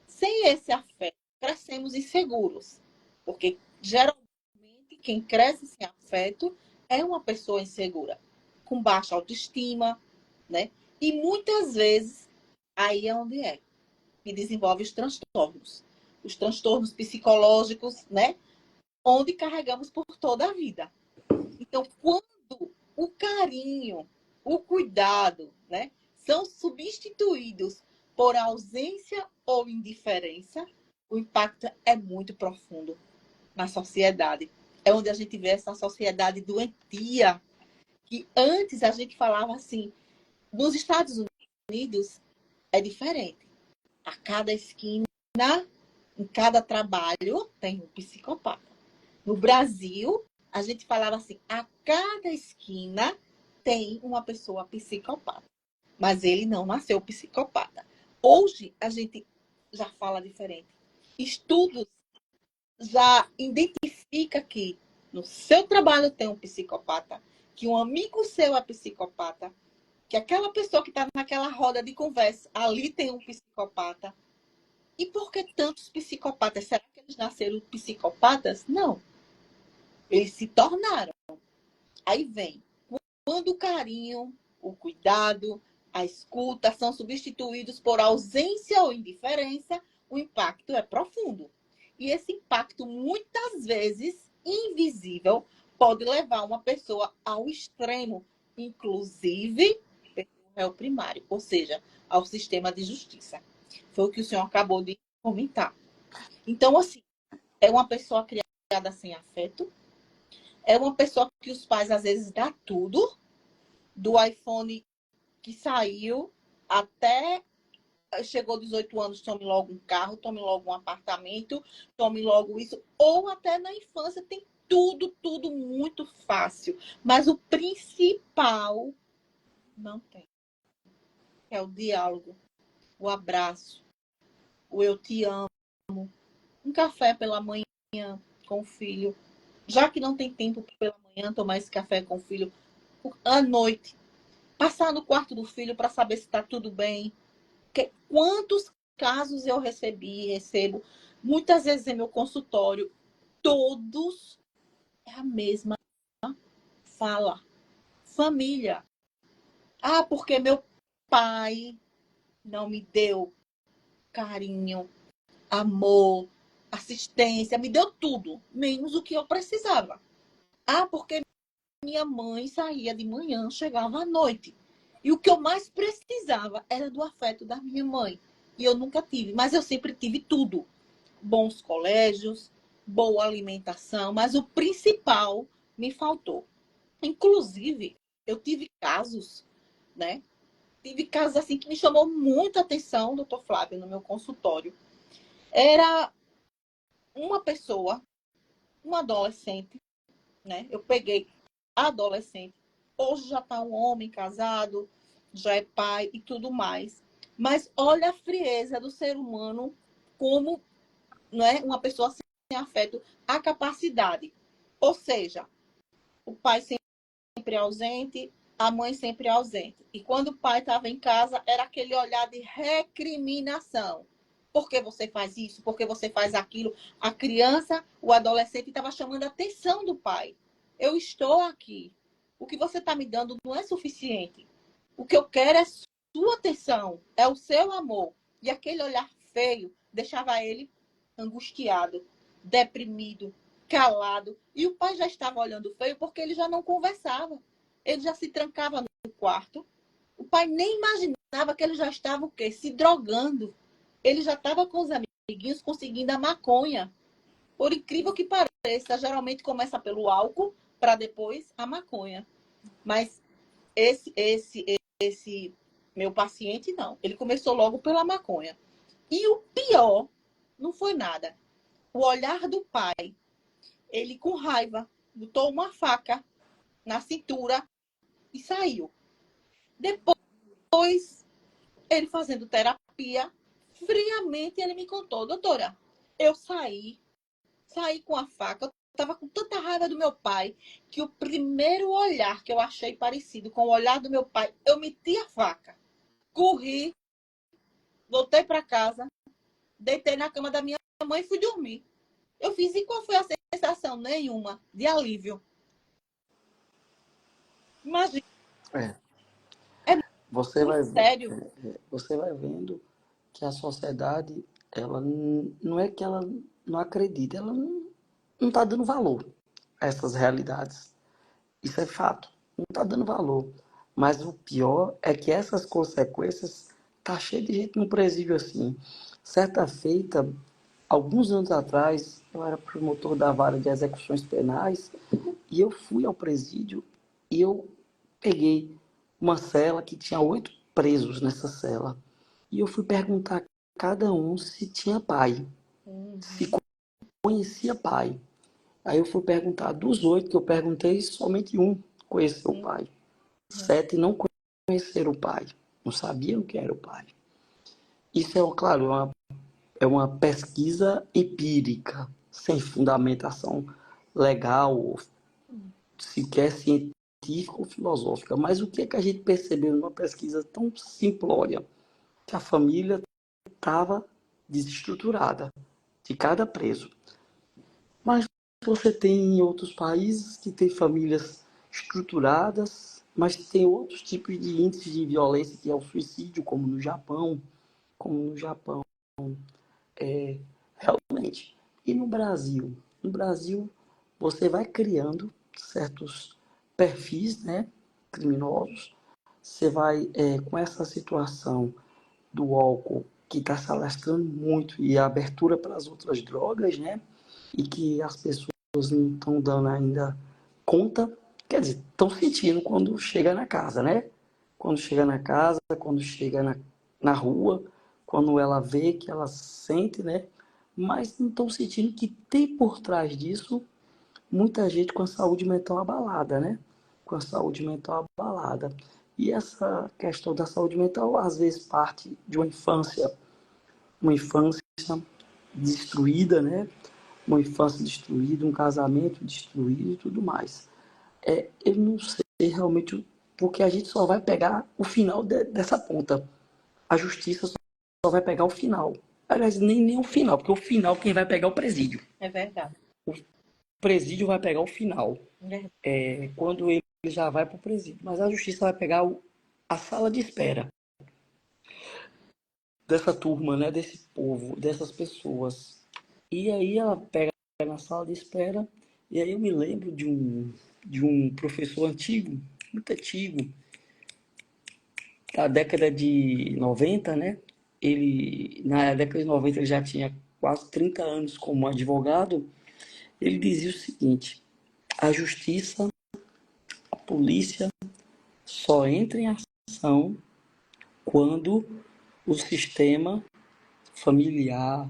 S2: Sem esse afeto, crescemos inseguros. Porque geralmente quem cresce sem afeto é uma pessoa insegura, com baixa autoestima, né? E muitas vezes aí é onde é que desenvolve os transtornos psicológicos, né? Onde carregamos por toda a vida. Então, quando o carinho, o cuidado, né, são substituídos por ausência ou indiferença, o impacto é muito profundo na sociedade. É onde a gente vê essa sociedade doentia, que antes a gente falava assim, nos Estados Unidos é diferente. A cada esquina, em cada trabalho, tem um psicopata. No Brasil, a gente falava assim, a cada esquina tem uma pessoa psicopata. Mas ele não nasceu psicopata. Hoje, a gente já fala diferente. Estudos já identifica que no seu trabalho tem um psicopata, que um amigo seu é psicopata, que aquela pessoa que está naquela roda de conversa ali tem um psicopata. E por que tantos psicopatas? Será que eles nasceram psicopatas? Não. Eles se tornaram. Aí vem. Quando o carinho, o cuidado, a escuta são substituídos por ausência ou indiferença, o impacto é profundo. E esse impacto, muitas vezes, invisível, pode levar uma pessoa ao extremo, inclusive pelo réu primário, ou seja, ao sistema de justiça. Foi o que o senhor acabou de comentar. Então, assim, é uma pessoa criada sem afeto, é uma pessoa que os pais, às vezes, dão tudo, do iPhone que saiu até chegou 18 anos, tome logo um carro, tome logo um apartamento, tome logo isso, ou até na infância tem tudo muito fácil. Mas o principal não tem. É o diálogo, o abraço, o eu te amo, um café pela manhã com o filho. Já que não tem tempo pela manhã tomar esse café com o filho, à noite, passar no quarto do filho para saber se está tudo bem. Quantos casos eu recebo, muitas vezes em meu consultório, todos é a mesma fala. Família. Ah, porque meu pai não me deu carinho, amor, assistência, me deu tudo, menos o que eu precisava. Ah, porque minha mãe saía de manhã, chegava à noite. E o que eu mais precisava era do afeto da minha mãe. E eu nunca tive, mas eu sempre tive tudo. Bons colégios, boa alimentação, mas o principal me faltou. Inclusive, eu tive casos, né? Tive casos assim que me chamou muita atenção, doutor Flávio, no meu consultório. Era uma pessoa, um adolescente, né? Eu peguei adolescente. Hoje já está um homem casado, já é pai e tudo mais. Mas olha a frieza do ser humano como, não é, uma pessoa sem afeto, a capacidade. Ou seja, o pai sempre ausente, a mãe sempre ausente. E quando o pai estava em casa, era aquele olhar de recriminação. Por que você faz isso? Por que você faz aquilo? A criança, o adolescente estava chamando a atenção do pai. Eu estou aqui. O que você está me dando não é suficiente. O que eu quero é sua atenção, é o seu amor. E aquele olhar feio deixava ele angustiado, deprimido, calado. E o pai já estava olhando feio porque ele já não conversava. Ele já se trancava no quarto. O pai nem imaginava que ele já estava o quê? Se drogando. Ele já estava com os amiguinhos conseguindo a maconha. Por incrível que pareça, geralmente começa pelo álcool para depois a maconha. Mas esse meu paciente não. Ele começou logo pela maconha. E o pior não foi nada. O olhar do pai, ele com raiva, botou uma faca na cintura e saiu. Depois, ele fazendo terapia, friamente ele me contou, doutora, eu saí com a faca, eu estava com tanta raiva do meu pai, que o primeiro olhar que eu achei parecido com o olhar do meu pai, eu meti a faca, corri, voltei para casa, deitei na cama da minha mãe e fui dormir. Eu fiz, e qual foi a sensação? Nenhuma, de alívio. Imagina,
S1: É,
S2: é
S1: você
S2: muito
S1: vai,
S2: sério.
S1: você vai vendo que a sociedade, ela não é que ela não acredita, ela não está dando valor a essas realidades. Isso é fato. Não está dando valor. Mas o pior é que essas consequências tá cheio de gente no presídio assim. Certa feita, alguns anos atrás, eu era promotor da vara de execuções penais e eu fui ao presídio e eu peguei uma cela que tinha 8 presos nessa cela. E eu fui perguntar a cada um se tinha pai, se conhecia pai. Aí eu fui perguntar dos 8 que eu perguntei, somente um conheceu o pai. 7 não conheceram o pai, não sabiam que era o pai. Isso é, claro, é uma pesquisa empírica, sem fundamentação legal, ou sequer científica ou filosófica. Mas o que é que a gente percebeu numa pesquisa tão simplória? Que a família estava desestruturada de cada preso. Mas você tem em outros países que tem famílias estruturadas, mas tem outros tipos de índices de violência, que é o suicídio, como no Japão, realmente. E no Brasil? No Brasil, você vai criando certos perfis, né, criminosos. Você vai, com essa situação do álcool que está se alastrando muito e a abertura para as outras drogas, né? E que as pessoas não estão dando ainda conta, quer dizer, estão sentindo quando chega na casa, né? Quando chega na casa, quando chega na rua, quando ela vê, que ela sente, né? Mas não estão sentindo que tem por trás disso muita gente com a saúde mental abalada, né? Com a saúde mental abalada. E essa questão da saúde mental, às vezes, parte de uma infância destruída, né? Uma infância destruída, um casamento destruído e tudo mais. Eu não sei realmente, porque a gente só vai pegar o final dessa ponta. A justiça só vai pegar o final. Aliás, nem o final, porque o final quem vai pegar é o presídio.
S2: É verdade.
S1: O presídio vai pegar o final.
S2: É verdade.
S1: Quando ele já vai para o presídio. Mas a justiça vai pegar a sala de espera dessa turma, né, desse povo, dessas pessoas. E aí ela pega na sala de espera, e aí eu me lembro de um professor antigo, muito antigo, da década de 90, né? Ele, na década de 90, ele já tinha quase 30 anos como advogado. Ele dizia o seguinte: a justiça, a polícia só entra em ação quando o sistema familiar,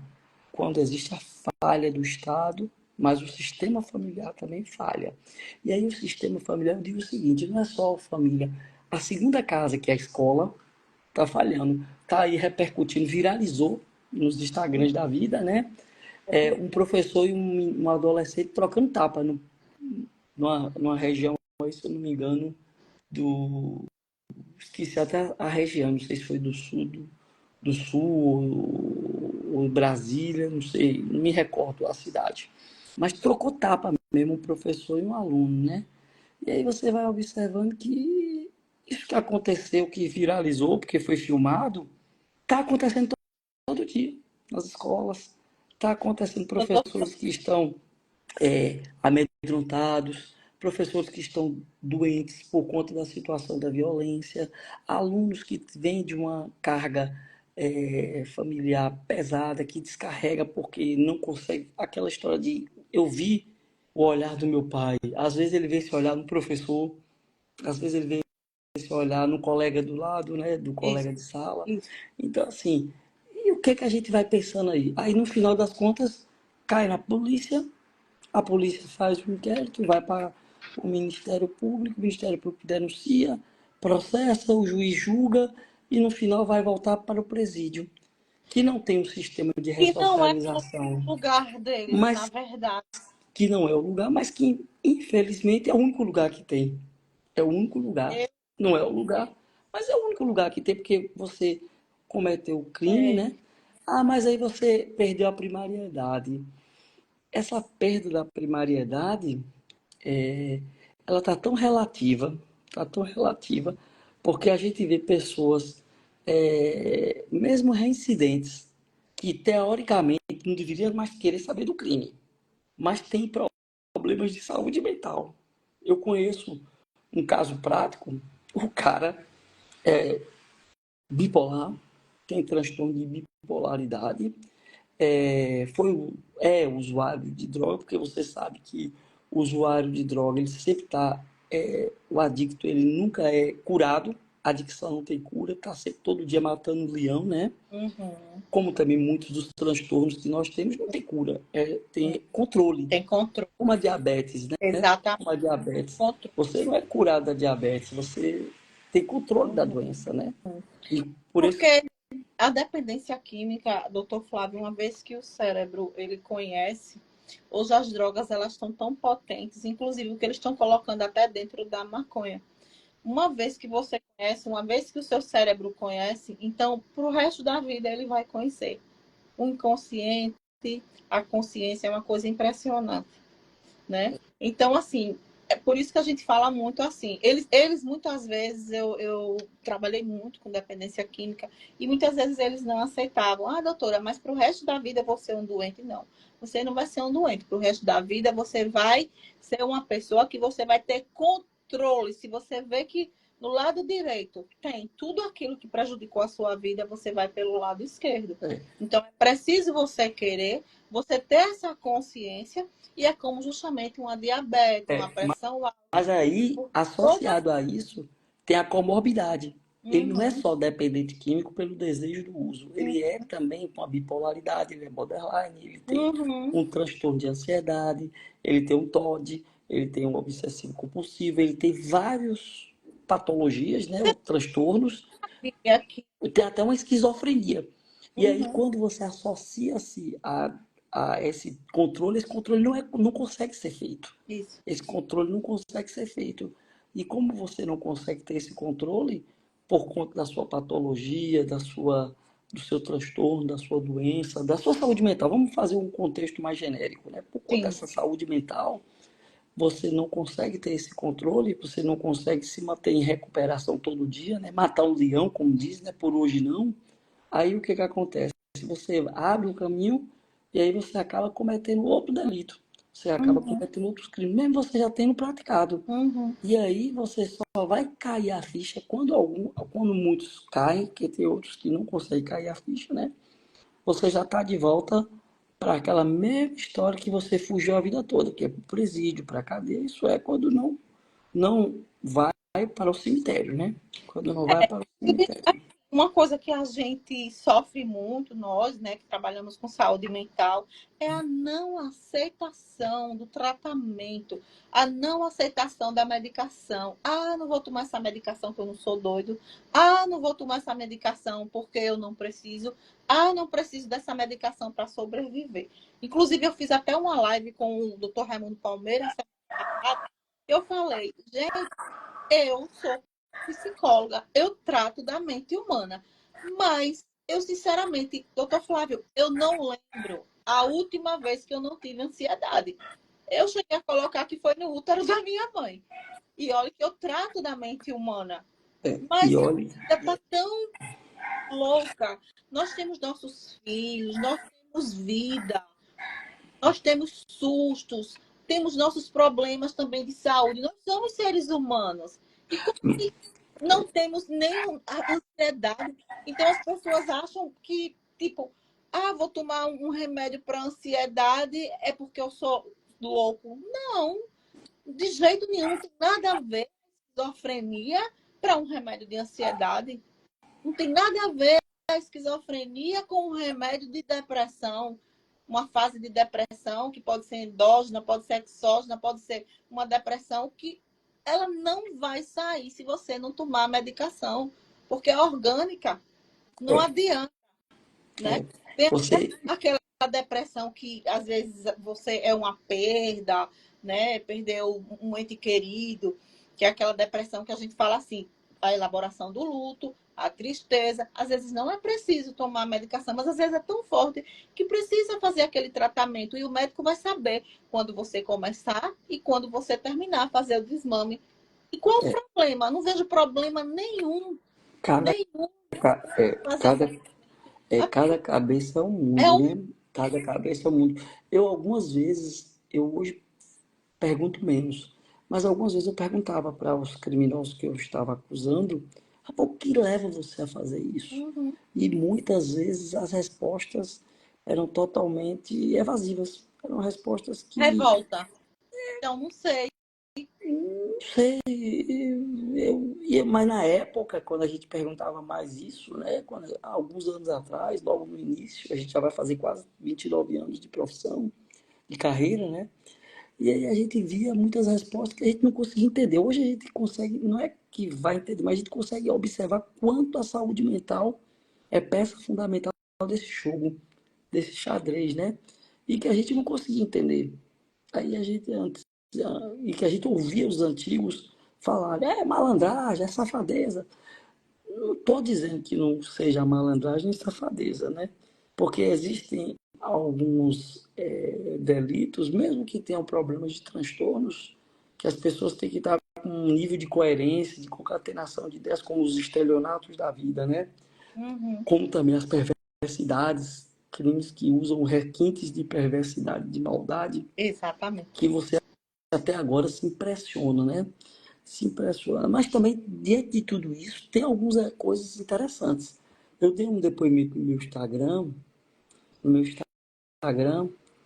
S1: quando existe a falha do Estado, mas o sistema familiar também falha. E aí o sistema familiar, eu digo o seguinte, não é só a família, a segunda casa, que é a escola, está falhando, está aí repercutindo, viralizou nos Instagrams da vida, né? Um professor e um adolescente trocando tapa numa região, se eu não me engano, esqueci até a região, não sei se foi do sul ou Brasília, não sei, não me recordo a cidade. Mas trocou tapa mesmo, um professor e um aluno, né? E aí você vai observando que isso que aconteceu, que viralizou, porque foi filmado, está acontecendo todo dia nas escolas. Está acontecendo professores que estão amedrontados, professores que estão doentes por conta da situação da violência, alunos que vêm de uma carga familiar pesada, que descarrega porque não consegue. Aquela história de eu vi o olhar do meu pai. Às vezes ele vê esse olhar no professor, às vezes ele vê esse olhar no colega do lado, né, do
S2: Isso,
S1: colega de sala.
S2: isso.
S1: Então, assim, E o que que a gente vai pensando aí? Aí, no final das contas, cai na polícia, a polícia faz o inquérito, vai para o Ministério Público denuncia, processa, o juiz julga e no final vai voltar para o presídio, que não tem um sistema de
S2: E não é
S1: ressocialização,
S2: o lugar deles, na
S1: mas
S2: verdade.
S1: que não é o lugar, mas que infelizmente é o único lugar que tem. É o único lugar.
S2: Eu,
S1: Não é o lugar, mas é o único lugar que tem, porque você cometeu o crime,
S2: é,
S1: né? Ah, mas aí você perdeu a primariedade. Essa perda da primariedade, é, ela tá tão relativa, porque a gente vê pessoas, mesmo reincidentes, que teoricamente não deveriam mais querer saber do crime, mas tem problemas de saúde mental. Eu conheço um caso prático, o cara bipolar, tem transtorno de bipolaridade, é usuário de droga, porque você sabe que o usuário de droga, ele sempre está, o adicto, ele nunca é curado, a adicção não tem cura, está sempre todo dia matando um leão, né?
S2: uhum,
S1: Como também muitos dos transtornos que nós temos, não tem cura, tem controle,
S2: tem controle.
S1: como a diabetes, né?
S2: Exatamente,
S1: Como a diabetes.
S2: controle.
S1: Você não é curado da diabetes, você tem controle da
S2: Uhum.
S1: doença, né? E por isso,
S2: Porque a dependência química, doutor Flávio, uma vez que o cérebro ele conhece, hoje as drogas elas estão tão potentes, inclusive o que eles estão colocando até dentro da maconha. Uma vez que você conhece, uma vez que o seu cérebro conhece, então para o resto da vida ele vai conhecer. O inconsciente, a consciência é uma coisa impressionante, né? Então, assim, é por isso que a gente fala muito assim. Eles muitas vezes, eu trabalhei muito com dependência química, e muitas vezes eles não aceitavam. Ah, doutora, mas para o resto da vida eu vou ser um doente? Não. Você não vai ser um doente. Para o resto da vida você vai ser uma pessoa que você vai ter controle. Se você vê que no lado direito tem tudo aquilo que prejudicou a sua vida, você vai pelo lado esquerdo.
S1: é,
S2: Então, é preciso você querer, você ter essa consciência, e é como justamente uma diabetes, uma
S1: é,
S2: pressão alta.
S1: mas aí,
S2: Por toda...
S1: associado a isso, tem a comorbidade. Ele não é
S2: Uhum,
S1: só dependente químico pelo desejo do uso, ele é também com a bipolaridade, ele é borderline, ele tem
S2: uhum,
S1: um transtorno de ansiedade, ele tem um TOD, ele tem um obsessivo compulsivo, ele tem várias patologias, né, ou transtornos,
S2: e aqui,
S1: tem até uma esquizofrenia. E aí,
S2: uhum,
S1: quando você associa-se a esse controle não consegue ser feito.
S2: isso,
S1: Esse controle não consegue ser feito. E como você não consegue ter esse controle, por conta da sua patologia, do seu transtorno, da sua doença, da sua saúde mental, vamos fazer um contexto mais genérico, né? Por conta
S2: sim,
S1: dessa saúde mental, você não consegue ter esse controle, você não consegue se manter em recuperação todo dia, né? Matar um leão, como diz, né? Por hoje não. Aí o que que acontece? Você abre o caminho e aí você acaba cometendo outro delito. Você acaba
S2: uhum,
S1: cometendo outros crimes, mesmo você já tendo praticado.
S2: uhum,
S1: E aí você só vai cair a ficha quando muitos caem, que tem outros que não conseguem cair a ficha, né? Você já está de volta para aquela mesma história que você fugiu a vida toda, que é para o presídio, para a cadeia. Isso é quando não vai para o cemitério, né? Quando não vai para o cemitério.
S2: uma coisa que a gente sofre muito, nós, né, que trabalhamos com saúde mental, é a não aceitação do tratamento, a não aceitação da medicação. Ah, não vou tomar essa medicação porque eu não sou doido. Ah, não vou tomar essa medicação porque eu não preciso. Ah, não preciso dessa medicação para sobreviver. Inclusive, eu fiz até uma live com o Dr. Raimundo Palmeira. Eu falei, gente, eu sou psicóloga, eu trato da mente humana, mas eu sinceramente, doutor Flávio, eu não lembro a última vez que eu não tive ansiedade. Eu cheguei a colocar que foi no útero da minha mãe. E olha que eu trato da mente humana,
S1: E
S2: mas a
S1: olhe,
S2: vida está tão louca. Nós temos nossos filhos, nós temos vida, nós temos sustos, temos nossos problemas também de saúde. Nós somos seres humanos. E como que não temos nem a ansiedade? Então as pessoas acham que, tipo, ah, vou tomar um remédio para ansiedade é porque eu sou louco. Não, de jeito nenhum, não tem nada a ver com esquizofrenia para um remédio de ansiedade. Não tem nada a ver. a esquizofrenia com um remédio de depressão, uma fase de depressão que pode ser endógena, pode ser exógena, pode ser uma depressão que ela não vai sair se você não tomar a medicação, porque é orgânica, não
S1: É,
S2: adianta, né?
S1: é.
S2: Tem até
S1: Você,
S2: aquela depressão que às vezes você é uma perda, né? Perdeu um ente querido, que é aquela depressão que a gente fala assim, a elaboração do luto, a tristeza. Às vezes não é preciso tomar medicação, mas às vezes é tão forte que precisa fazer aquele tratamento. E o médico vai saber quando você começar e quando você terminar, fazer o desmame. E qual o
S1: é,
S2: problema? Não vejo problema nenhum,
S1: cada,
S2: nenhum fazer
S1: cada, cada cabeça é um
S2: é
S1: mundo,
S2: um.
S1: né? Cada cabeça é um mundo. Eu, algumas vezes, eu hoje pergunto menos, mas algumas vezes eu perguntava para os criminosos que eu estava acusando, "Rapaz, o que leva você a fazer isso?"
S2: Uhum.
S1: E muitas vezes as respostas eram totalmente evasivas. Eram respostas que,
S2: Revolta. Então, não sei.
S1: não sei, mas na época, quando a gente perguntava mais isso, né, quando, há alguns anos atrás, logo no início, a gente já vai fazer quase 29 anos de profissão, de carreira, né? E aí a gente via muitas respostas que a gente não conseguia entender. Hoje a gente consegue, não é que vai entender, mas a gente consegue observar quanto a saúde mental é peça fundamental desse jogo, desse xadrez, né? E que a gente não conseguia entender. Aí a gente antes, e que a gente ouvia os antigos falar, é malandragem, é safadeza. Não estou dizendo que não seja malandragem e safadeza, né? Porque existem alguns delitos, mesmo que tenham problemas de transtornos, que as pessoas têm que estar com um nível de coerência, de concatenação de ideias, como os estelionatos da vida, né?
S2: Uhum.
S1: Como também as perversidades, crimes que usam requintes de perversidade, de maldade,
S2: Exatamente.
S1: que você até agora se impressiona, né? Se impressiona. Mas também, diante de tudo isso, tem algumas coisas interessantes. Eu dei um depoimento no meu Instagram,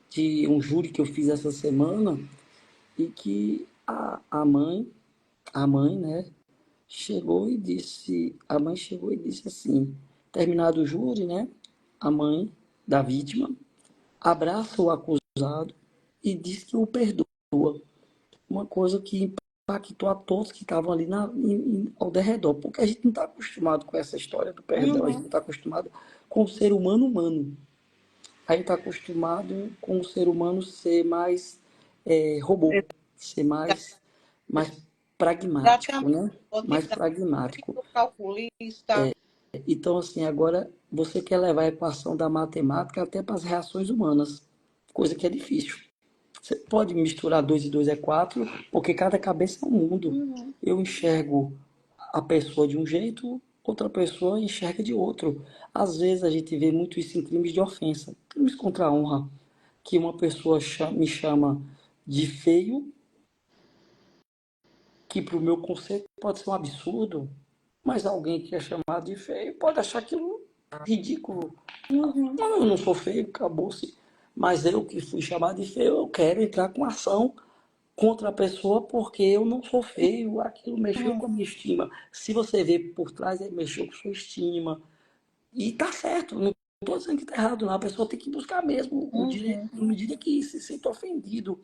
S1: de um júri que eu fiz essa semana, e que a mãe, né, a mãe chegou e disse assim, terminado o júri, né, a mãe da vítima abraça o acusado e diz que o perdoa. Uma coisa que impactou a todos que estavam ali ao derredor, porque a gente não está acostumado com essa história do perdão, a gente
S2: Uhum.
S1: não está acostumado com o ser humano humano. A gente está acostumado com o ser humano ser mais robô, ser mais pragmático,
S2: Exatamente.
S1: né?
S2: Pode
S1: Mais
S2: dar
S1: pragmático.
S2: muito calculista.
S1: Então, assim, agora você quer levar a equação da matemática até para as reações humanas, coisa que é difícil. Você pode misturar 2 e 2 é 4, porque cada cabeça é um mundo.
S2: Uhum.
S1: Eu enxergo a pessoa de um jeito, outra pessoa enxerga de outro. Às vezes a gente vê muito isso em crimes de ofensa, crimes contra a honra, que uma pessoa me chama de feio, que para o meu conceito pode ser um absurdo, mas alguém que é chamado de feio pode achar aquilo ridículo.
S2: Uhum.
S1: Não, eu não sou feio, acabou-se. Mas eu que fui chamado de feio, eu quero entrar com ação contra a pessoa porque eu não sou feio, aquilo mexeu
S2: Uhum.
S1: com a minha estima. Se você vê por trás, ele mexeu com sua estima. E tá certo, não estou dizendo que está errado, não. A pessoa tem que buscar mesmo o direito,
S2: Uhum.
S1: na medida que se sente ofendido.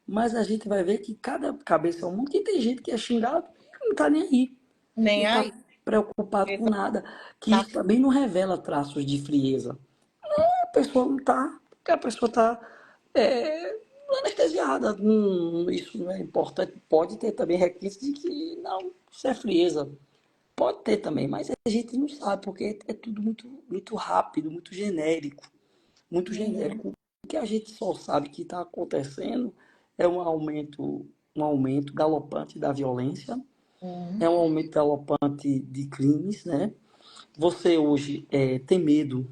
S1: Mas a gente vai ver que cada cabeça é um mundo, que tem gente que é xingado e não está nem aí. Não
S2: Nem
S1: está
S2: aí.
S1: preocupado com
S2: Exato.
S1: nada. Que isso também não revela traços de frieza. A pessoa não está, porque a pessoa está anestesiada. Isso não é importante. Pode ter também requisitos de que não, isso é frieza. Pode ter também, mas a gente não sabe, porque é tudo muito, muito rápido, muito genérico. Muito
S2: Uhum.
S1: genérico. O que a gente só sabe que está acontecendo é um aumento galopante da violência,
S2: Uhum.
S1: é um aumento galopante de crimes, né? Você hoje tem medo.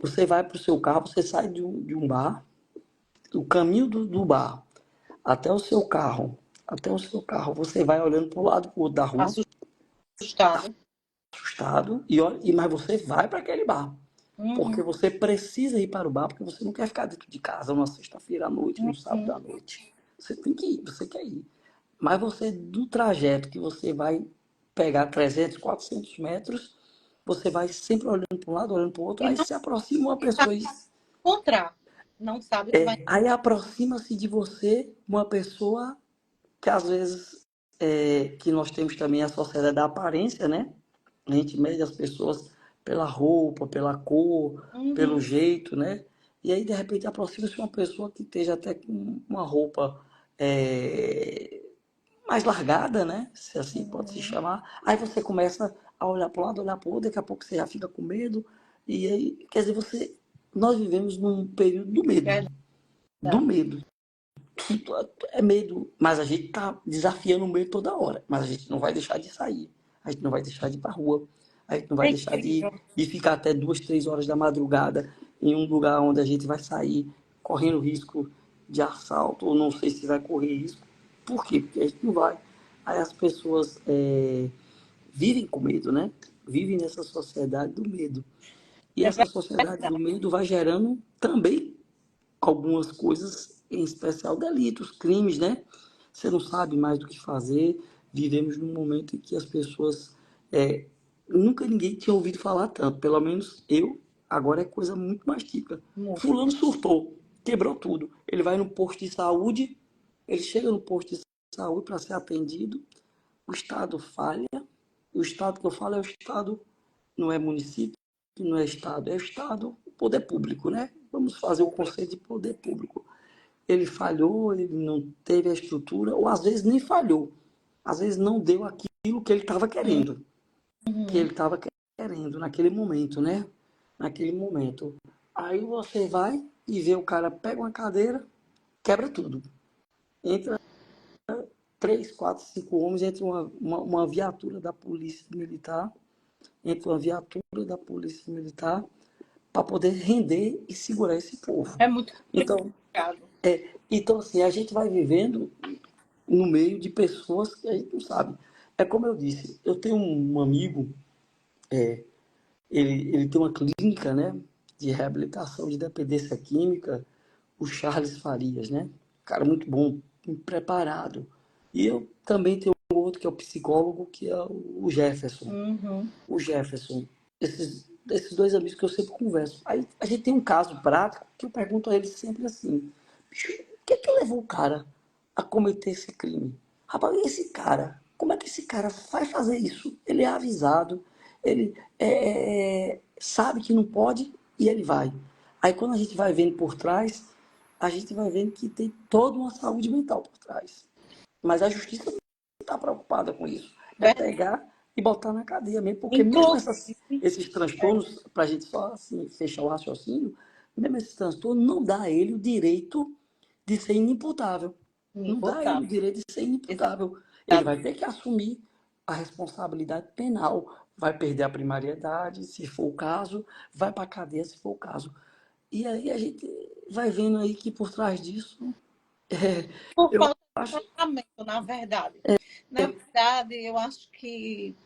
S1: Você vai para o seu carro, você sai de um bar, o caminho do bar até o seu carro, você vai olhando para o lado pro outro da rua,
S2: Assustado.
S1: assustado, mas você vai para aquele bar. Porque
S2: Uhum.
S1: você precisa ir para o bar, porque você não quer ficar dentro de casa numa sexta-feira à noite, num sábado
S2: Uhum.
S1: à noite. Você tem que ir, você quer ir. Mas você, do trajeto que você vai pegar 300, 400 metros, você vai sempre olhando para um lado, olhando para o outro,
S2: E
S1: aí
S2: não
S1: se aproxima uma
S2: sabe
S1: pessoa e
S2: encontrar. Não sabe o que vai.
S1: aí aproxima-se de você uma pessoa que às vezes que nós temos também a sociedade da aparência, né? A gente mede as pessoas pela roupa, pela cor, pelo
S2: Uhum,
S1: jeito, né? E aí, de repente, aproxima-se uma pessoa que esteja até com uma roupa é, mais largada, né? Se assim pode se
S2: uhum.
S1: chamar. Aí você começa a olhar para um lado, olhar para o outro, daqui a pouco você já fica com medo. E aí, quer dizer, nós vivemos num período do medo, do
S2: Verdade.
S1: medo. É medo, mas a gente tá desafiando o medo toda hora. Mas a gente não vai deixar de sair. A gente não vai deixar de ir pra rua. A gente não vai
S2: É
S1: deixar
S2: incrível.
S1: de ficar até 2, 3 horas da madrugada em um lugar onde a gente vai sair correndo risco de assalto, ou não sei se vai correr risco. Por quê? Porque a gente não vai. Aí as pessoas vivem com medo, né? Vivem nessa sociedade do medo. E
S2: É
S1: essa sociedade
S2: verdade.
S1: do medo vai gerando também algumas coisas, em especial delitos, crimes, né? Você não sabe mais do que fazer. Vivemos num momento em que as pessoas. Nunca ninguém tinha ouvido falar tanto, pelo menos eu, agora é coisa muito mais típica.
S2: Muito.
S1: Fulano surtou, quebrou tudo. Ele vai no posto de saúde, ele chega no posto de saúde para ser atendido, o Estado falha. O Estado que eu falo é o Estado, não é município, não é Estado, é o Estado, o poder público, né? Vamos fazer o conceito de poder público. Ele falhou, ele não teve a estrutura, ou às vezes nem falhou. Às vezes não deu aquilo que ele estava querendo, que
S2: Uhum.
S1: ele estava querendo naquele momento, né? Naquele momento. Aí você vai e vê o cara pega uma cadeira, quebra tudo. Entra 3, 4, 5 homens, entra uma viatura da polícia militar, entra uma viatura da polícia militar para poder render e segurar esse povo.
S2: É muito
S1: Então,
S2: complicado.
S1: então assim, a gente vai vivendo no meio de pessoas que a gente não sabe. É como eu disse, eu tenho um amigo, ele tem uma clínica, né, de reabilitação de dependência química, o Charles Farias, né? Cara muito bom, muito preparado. E eu também tenho outro que é o psicólogo, que é o Jefferson.
S2: Uhum.
S1: O Jefferson. Esses dois amigos que eu sempre converso. Aí a gente tem um caso prático que eu pergunto a eles sempre assim: bicho, o que é que levou o cara a cometer esse crime? Rapaz, esse cara, como é que esse cara vai fazer isso? Ele é avisado, ele sabe que não pode e ele vai. Aí quando a gente vai vendo por trás, a gente vai vendo que tem toda uma saúde mental por trás. Mas a justiça não está preocupada com isso. É
S2: Verdade.
S1: pegar e botar na cadeia mesmo. Porque mesmo
S2: Inclusive,
S1: esses transtornos, para a gente só assim, fechar o raciocínio, mesmo esses transtornos não dá a ele o direito de ser inimputável. Não dá a ele o
S2: inimputável.
S1: direito de ser inimputável. Ele vai
S2: Exatamente.
S1: ter que assumir a responsabilidade penal. Vai perder a primariedade, se for o caso, vai para a cadeia, se for o caso. E aí a gente vai vendo aí que por trás disso,
S2: Por
S1: eu
S2: falta de
S1: acho.
S2: tratamento, na verdade. Na verdade, eu acho que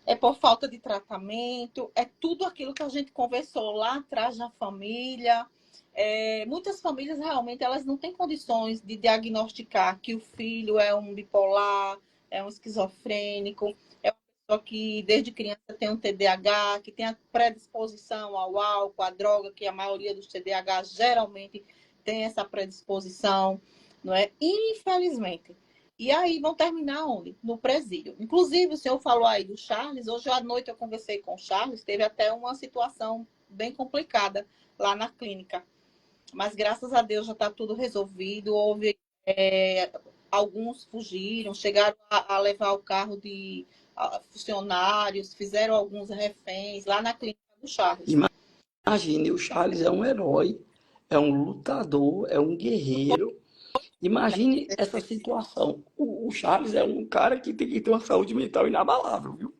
S2: é por falta de tratamento, é tudo aquilo que a gente conversou lá atrás na família. Muitas famílias realmente elas não têm condições de diagnosticar que o filho é um bipolar, é um esquizofrênico, é uma pessoa que desde criança tem um TDAH, que tem a predisposição ao álcool, à droga, que a maioria dos TDAH geralmente tem essa predisposição, não é? Infelizmente. E aí vão terminar onde? No presídio. Inclusive, o senhor falou aí do Charles. Hoje à noite eu conversei com o Charles. Teve até uma situação bem complicada lá na clínica. Mas graças a Deus já está tudo resolvido. Houve alguns fugiram, chegaram a levar o carro de funcionários, fizeram alguns reféns lá na clínica do Charles.
S1: Imagine, o Charles é um herói, é um lutador, é um guerreiro. Imagine essa situação. O Charles é um cara que tem que ter uma saúde mental inabalável, viu?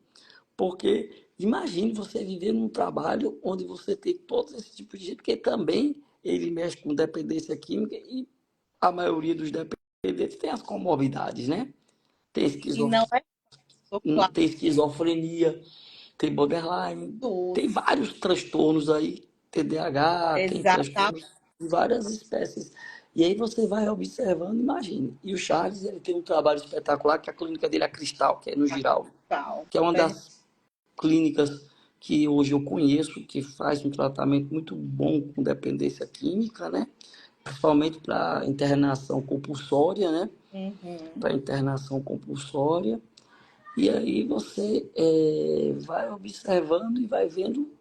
S1: Porque imagine você viver num trabalho onde você tem todo esse tipo de gente, porque também ele mexe com dependência química e a maioria dos dependentes tem as comorbidades, né? Tem,
S2: E não é claro.
S1: tem esquizofrenia, tem borderline, tem vários transtornos aí, TDAH, tem
S2: Exatamente.
S1: transtornos de várias espécies. E aí você vai observando, imagine. E o Charles, ele tem um trabalho espetacular, que a clínica dele é a Cristal, que é no Giral, que é uma das clínicas que hoje eu conheço, que faz um tratamento muito bom com dependência química, né? Principalmente para internação compulsória, né?
S2: Uhum.
S1: Para internação compulsória. E aí você vai observando e vai vendo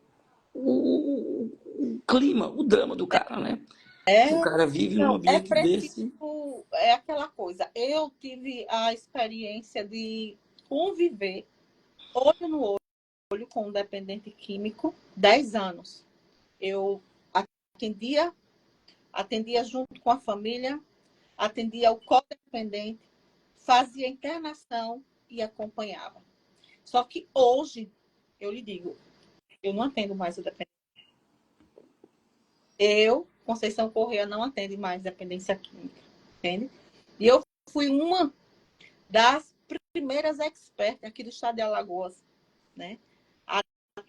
S1: o clima, o drama do cara, né? Que o
S2: É,
S1: cara vive num
S2: não, é
S1: ambiente
S2: preciso,
S1: desse.
S2: é aquela coisa. Eu tive a experiência de conviver olho no olho com um dependente químico 10 anos. Eu atendia, atendia junto com a família, atendia o codependente, fazia internação e acompanhava. Só que hoje, eu lhe digo, eu não atendo mais o dependente. Eu, Conceição Corrêa, não atendo mais dependência química, entende? E eu fui uma das primeiras expertas aqui do estado de Alagoas, né? A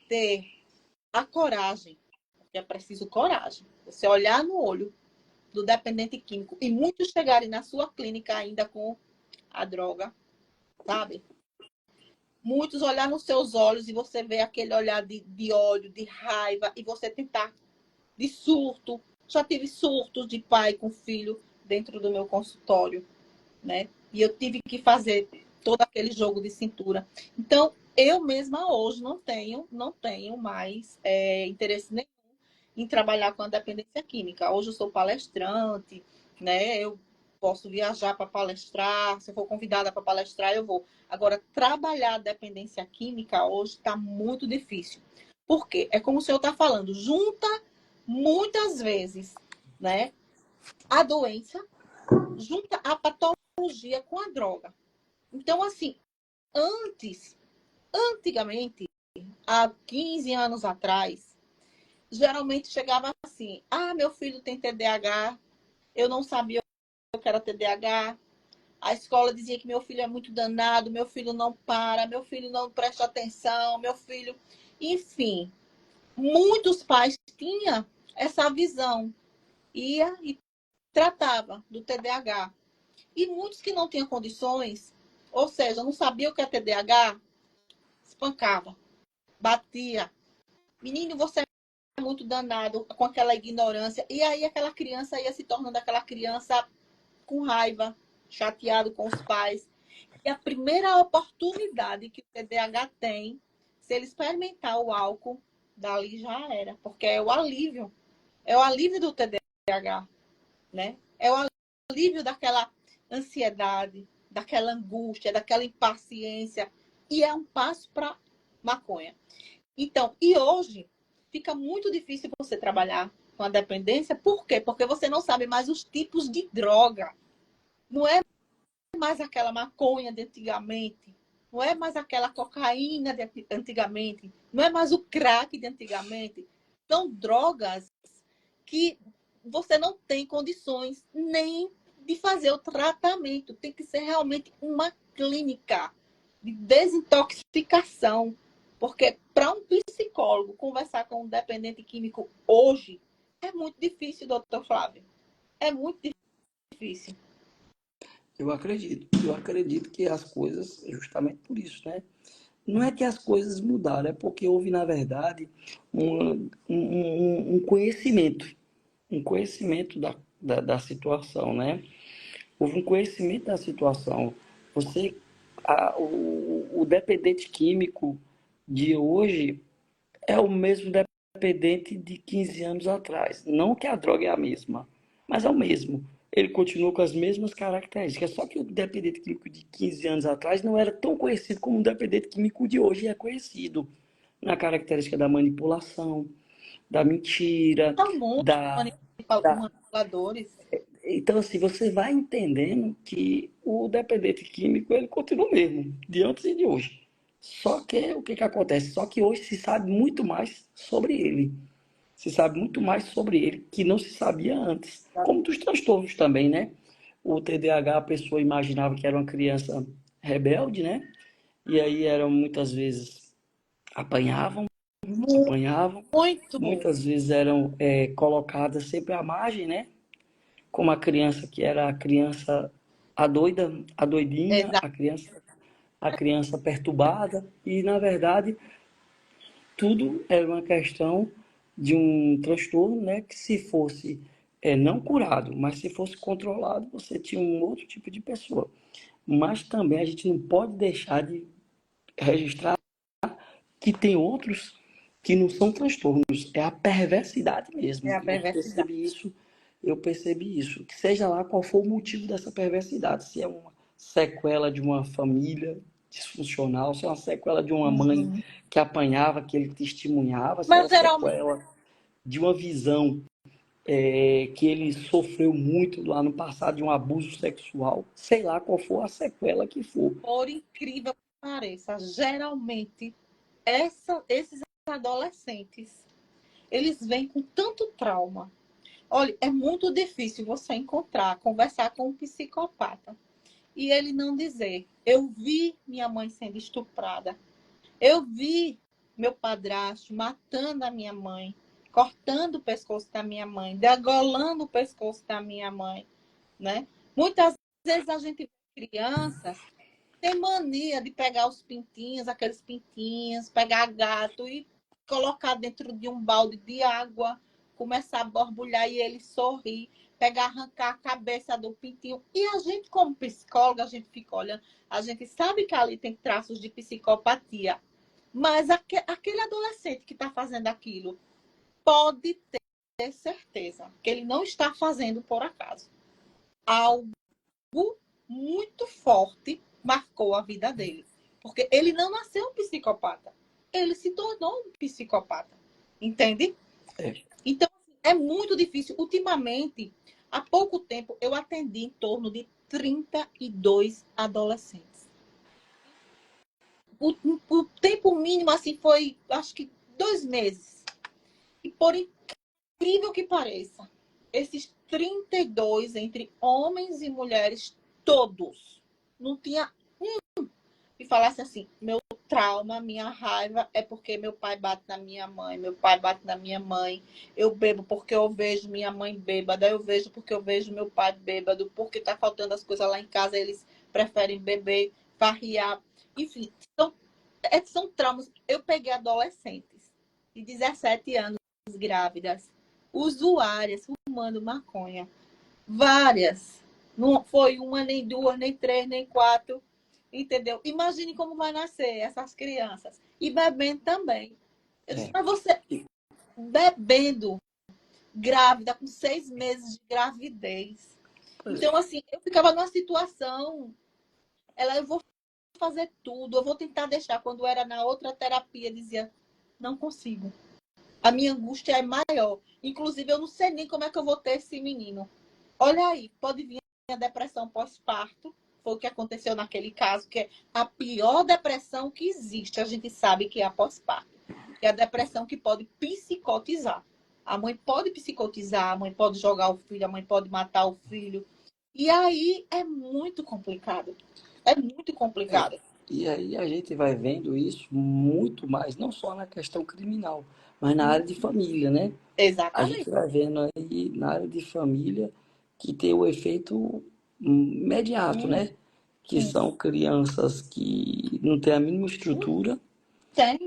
S2: ter a coragem, porque é preciso coragem. Você olhar no olho do dependente químico e muitos chegarem na sua clínica ainda com a droga, sabe? Muitos olhar nos seus olhos e você vê aquele olhar de ódio, de raiva, e você tentar de surto. Já tive surtos de pai com filho dentro do meu consultório, né? E eu tive que fazer todo aquele jogo de cintura. Então, eu mesma hoje não tenho mais interesse nenhum em trabalhar com a dependência química. Hoje eu sou palestrante, né? Eu posso viajar para palestrar, se eu for convidada para palestrar, eu vou. Agora, trabalhar a dependência química hoje está muito difícil. Por quê? É como o senhor está falando, junta muitas vezes, né, a doença, junta a patologia com a droga. Então, assim, antigamente, há 15 anos atrás, geralmente chegava assim: ah, meu filho tem TDAH, eu não sabia que eu era TDAH, a escola dizia que meu filho é muito danado, meu filho não para, meu filho não presta atenção, meu filho. Enfim, muitos pais tinham essa visão, ia e tratava do TDAH. E muitos que não tinham condições, ou seja, não sabiam o que é TDAH, espancava, batia. Menino, você é muito danado com aquela ignorância. E aí aquela criança ia se tornando aquela criança com raiva, chateado com os pais. E a primeira oportunidade que o TDAH tem, se ele experimentar o álcool, dali já era. Porque é o alívio. É o alívio do TDAH, né? É o alívio daquela ansiedade, daquela angústia, daquela impaciência. E é um passo para maconha. Então, e hoje fica muito difícil você trabalhar com a dependência. Por quê? Porque você não sabe mais os tipos de droga. Não é mais aquela maconha de antigamente. Não é mais aquela cocaína de antigamente. Não é mais o crack de antigamente. São drogas que você não tem condições nem de fazer o tratamento. Tem que ser realmente uma clínica de desintoxicação. Porque para um psicólogo conversar com um dependente químico hoje é muito difícil, doutor Flávio. É muito difícil.
S1: Eu acredito que as coisas, justamente por isso, né? Não é que as coisas mudaram, é porque houve, na verdade, um conhecimento da situação, né? Houve um conhecimento da situação. Você, o dependente químico de hoje é o mesmo dependente de 15 anos atrás. Não que a droga é a mesma, mas é o mesmo. Ele continua com as mesmas características, só que o dependente químico de 15 anos atrás não era tão conhecido como o dependente químico de hoje é conhecido. Na característica da manipulação, da mentira,
S2: São muitos
S1: da, da...
S2: manipuladores.
S1: Então, assim, você vai entendendo que o dependente químico, ele continua o mesmo, de antes e de hoje. Só que, o que que acontece? Só que hoje se sabe muito mais sobre ele. Se sabe muito mais sobre ele que não se sabia antes. Como dos transtornos também, né? O TDAH, a pessoa imaginava que era uma criança rebelde, né? E aí eram muitas vezes apanhavam, apanhavam,
S2: Muito.
S1: muitas vezes eram colocadas sempre à margem, né? Como a criança que era a criança a doida, a doidinha,
S2: Exato.
S1: a criança perturbada, e na verdade tudo era uma questão de um transtorno, né, que se fosse não curado, mas se fosse controlado, você tinha um outro tipo de pessoa. Mas também a gente não pode deixar de registrar que tem outros que não são transtornos, é a perversidade
S2: É
S1: mesmo.
S2: a perversidade.
S1: Eu percebi isso, que seja lá qual for o motivo dessa perversidade, se é uma sequela de uma família disfuncional, se é uma sequela de uma mãe
S2: Uhum.
S1: que apanhava, que ele testemunhava, se
S2: Mas
S1: é
S2: geralmente,
S1: sequela de uma visão que ele sofreu muito lá no passado de um abuso sexual, sei lá qual for a sequela que for.
S2: por incrível que pareça, geralmente esses adolescentes, eles vêm com tanto trauma. Olha, é muito difícil você encontrar, conversar com um psicopata e ele não dizer: eu vi minha mãe sendo estuprada, eu vi meu padrasto matando a minha mãe, cortando o pescoço da minha mãe, degolando o pescoço da minha mãe, né? Muitas vezes a gente vê crianças tem mania de pegar os pintinhos, aqueles pintinhos, pegar gato e colocar dentro de um balde de água, começar a borbulhar e ele sorrir, pegar, arrancar a cabeça do pintinho. E a gente, como psicóloga, a gente fica olhando, a gente sabe que ali tem traços de psicopatia, mas aquele adolescente que está fazendo aquilo pode ter certeza que ele não está fazendo por acaso. Algo muito forte marcou a vida dele. Porque ele não nasceu um psicopata. Ele se tornou um psicopata. Entende?
S1: É,
S2: Então, é muito difícil. Ultimamente, há pouco tempo, eu atendi em torno de 32 adolescentes. O tempo mínimo, assim, foi, acho que 2 meses. E por incrível que pareça, esses 32, entre homens e mulheres, todos, não tinha e falasse assim: meu trauma, minha raiva é porque meu pai bate na minha mãe, meu pai bate na minha mãe, eu bebo porque eu vejo minha mãe bêbada, eu vejo porque eu vejo meu pai bêbado, porque tá faltando as coisas lá em casa, eles preferem beber, farriar, enfim, são traumas. Eu peguei adolescentes de 17 anos grávidas, usuárias, fumando maconha, várias. Não foi uma, nem duas, nem três, nem quatro. Entendeu? Imagine como vai nascer essas crianças. E bebendo também. Eu disse,
S1: é.
S2: mas você bebendo, grávida, com 6 meses de gravidez.
S1: Pois
S2: Então, assim, eu ficava numa situação. Eu vou fazer tudo, eu vou tentar deixar. Quando era na outra terapia, dizia, não consigo. A minha angústia é maior. Inclusive, eu não sei nem como é que eu vou ter esse menino. Olha aí, pode vir a depressão pós-parto. Foi o que aconteceu naquele caso, que é a pior depressão que existe. A gente sabe que é a pós-parto. Que é a depressão que pode psicotizar. A mãe pode psicotizar, a mãe pode jogar o filho, a mãe pode matar o filho. E aí é muito complicado. É muito
S1: é.
S2: complicado.
S1: E aí a gente vai vendo isso muito mais, não só na questão criminal, mas na área de família, né? A gente
S2: Exatamente.
S1: vai vendo aí na área de família que tem o efeito imediato,
S2: Hum,
S1: né? Que são crianças que não têm a mínima estrutura,
S2: tem.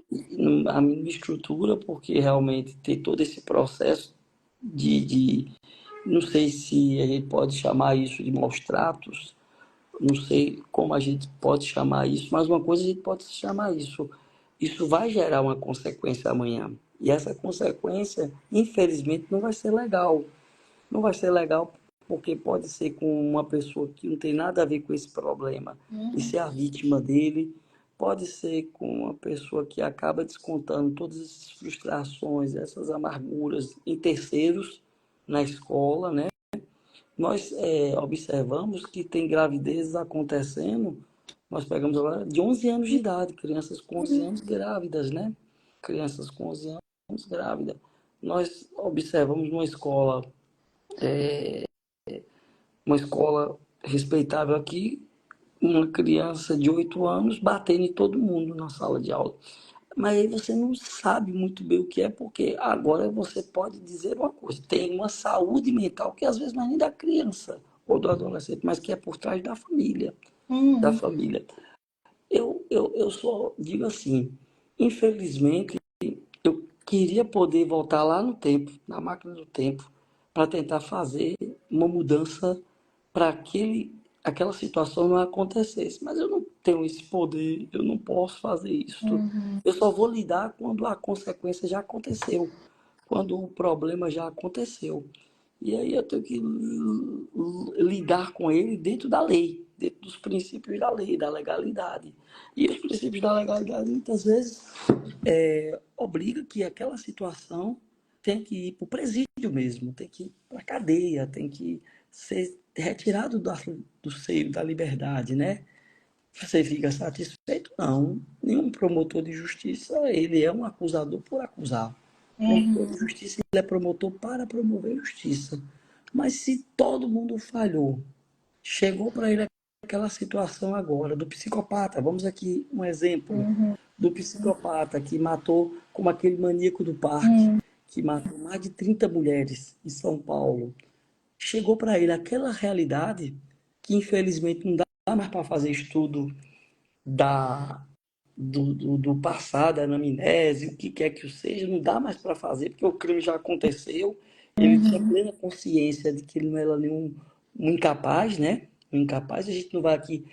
S1: a mínima estrutura, porque realmente tem todo esse processo não sei se a gente pode chamar isso de maus tratos, não sei como a gente pode chamar isso, mas uma coisa a gente pode chamar isso. Isso vai gerar uma consequência amanhã. E essa consequência, infelizmente, não vai ser legal. Não vai ser legal porque pode ser com uma pessoa que não tem nada a ver com esse problema e
S2: Uhum.
S1: ser a vítima dele. Pode ser com uma pessoa que acaba descontando todas essas frustrações, essas amarguras em terceiros na escola, né? Nós observamos que tem gravidezes acontecendo, nós pegamos agora de 11 anos de idade, crianças com 11 anos grávidas, né? Crianças com 11 anos grávidas. Nós observamos uma escola respeitável aqui, uma criança de 8 anos batendo em todo mundo na sala de aula. Mas aí você não sabe muito bem o que é, porque agora você pode dizer uma coisa: tem uma saúde mental que às vezes não é nem da criança ou do adolescente, mas que é por trás da família. Da
S2: Uhum.
S1: família. Eu só digo assim: infelizmente, queria poder voltar lá no tempo, na máquina do tempo, para tentar fazer uma mudança para aquela situação não acontecesse. Mas eu não tenho esse poder, eu não posso fazer isso.
S2: Uhum.
S1: Eu só vou lidar quando a consequência já aconteceu, quando o problema já aconteceu. E aí eu tenho que lidar com ele dentro da lei, dentro dos princípios da lei, da legalidade. E os princípios da legalidade, muitas vezes, obriga que aquela situação tem que ir para o presídio mesmo, tem que ir para a cadeia, tem que ser retirado do seio da liberdade, né? Você fica satisfeito? Não. Nenhum promotor de justiça, ele é um acusador por acusar. O promotor de
S2: Uhum.
S1: justiça, ele é promotor para promover justiça. Mas se todo mundo falhou, chegou para ele aquela situação agora do psicopata, vamos aqui um exemplo
S2: Uhum.
S1: do psicopata que matou, como aquele maníaco do parque,
S2: Uhum.
S1: que matou mais de 30 mulheres em São Paulo. Chegou para ele aquela realidade que infelizmente não dá mais para fazer estudo da, do passado, da anamnese, o que quer que seja, não dá mais para fazer, porque o crime já aconteceu. Ele tinha
S2: Uhum.
S1: plena consciência de que ele não era nenhum um incapaz, né? Um incapaz, a gente não vai aqui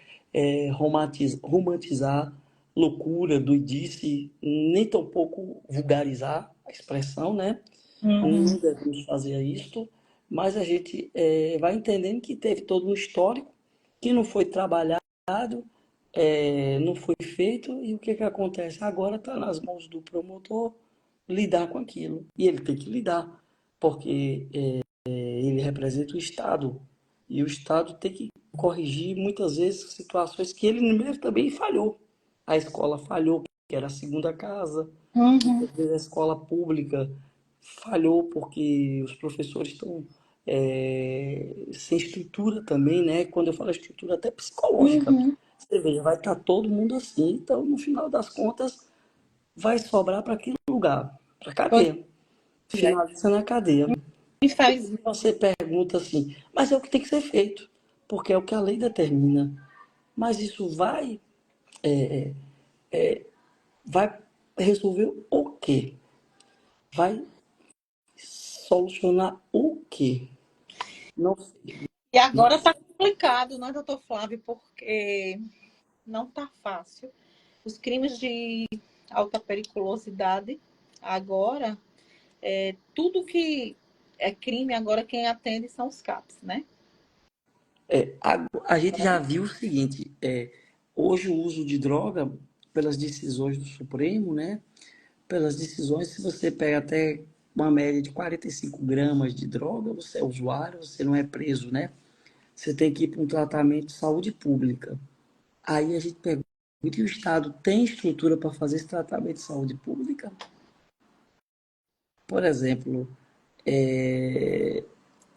S1: romantizar loucura, doidice, nem tampouco vulgarizar a expressão, né?
S2: Uhum.
S1: Não devemos fazer isto, mas a gente vai entendendo que teve todo um histórico que não foi trabalhado, não foi feito, e o que que acontece? Agora está nas mãos do promotor lidar com aquilo. E ele tem que lidar, porque ele representa o Estado. E o Estado tem que corrigir muitas vezes situações que ele mesmo também falhou. A escola falhou, porque era a segunda casa.
S2: Uhum.
S1: Muitas vezes a escola pública falhou porque os professores estão sem estrutura também, né? Quando eu falo estrutura, até psicológica.
S2: Uhum.
S1: Você veja, vai estar todo mundo assim. Então, no final das contas, vai sobrar para aquele lugar, para a
S2: Pois
S1: cadeia.
S2: é.
S1: Finaliza na cadeia. E
S2: Infelizmente.
S1: você pergunta assim, mas é o que tem que ser feito, porque é o que a lei determina. Mas isso vai resolver o quê? Vai solucionar o quê? Não sei.
S2: E agora está complicado, né, doutor Flávio? Porque não está fácil. Os crimes de alta periculosidade, agora, tudo que é crime, agora quem atende são os CAPs, né?
S1: A gente já viu o seguinte, hoje o uso de droga, pelas decisões do Supremo, né? Pelas decisões, se você pega até uma média de 45 gramas de droga, você é usuário, você não é preso, né? Você tem que ir para um tratamento de saúde pública. Aí a gente pergunta, e o Estado tem estrutura para fazer esse tratamento de saúde pública? Por exemplo,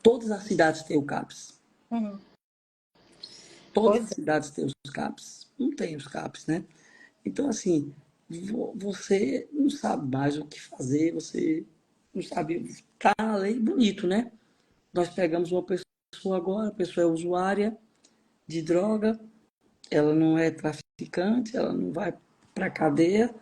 S1: todas as cidades têm o CAPS.
S2: Uhum.
S1: Todas
S2: Pois
S1: as
S2: é.
S1: cidades têm os CAPs. Não tem os CAPs, né? Então, assim, você não sabe mais o que fazer, você não sabe. Tá na lei bonito, né? Nós pegamos uma pessoa agora, a pessoa é usuária de droga, ela não é traficante, ela não vai para cadeia,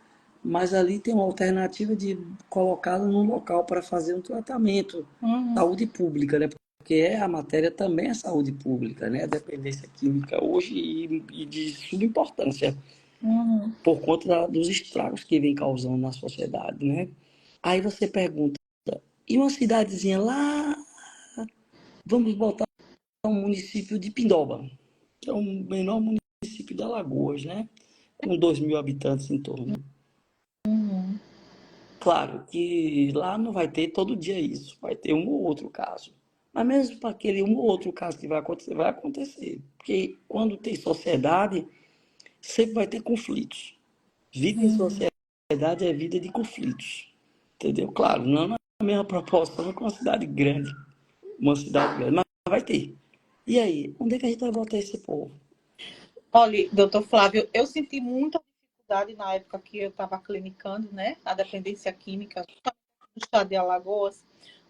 S1: mas ali tem uma alternativa de colocá-la num local para fazer um tratamento,
S2: Uhum.
S1: saúde pública, né? Porque a matéria também é saúde pública, né? A dependência química hoje e de suma importância
S2: Uhum.
S1: por conta dos estragos que vem causando na sociedade, né? Aí você pergunta, e uma cidadezinha lá, vamos botar um município de Pindoba, que é o menor município de Alagoas, né? Com 2.000 habitantes em torno.
S2: Uhum.
S1: Claro que lá não vai ter todo dia isso, vai ter um ou outro caso. Mas mesmo para aquele um ou outro caso que vai acontecer. Porque quando tem sociedade, sempre vai ter conflitos. Vida em
S2: Uhum.
S1: sociedade é vida de conflitos. Entendeu? Claro, não na mesma proporção que uma cidade grande. Uma cidade grande, mas vai ter. E aí, onde é que a gente vai botar esse povo?
S2: Olha, doutor Flávio, eu senti muita dificuldade na época que eu estava clinicando, né? A dependência química no estado de Alagoas,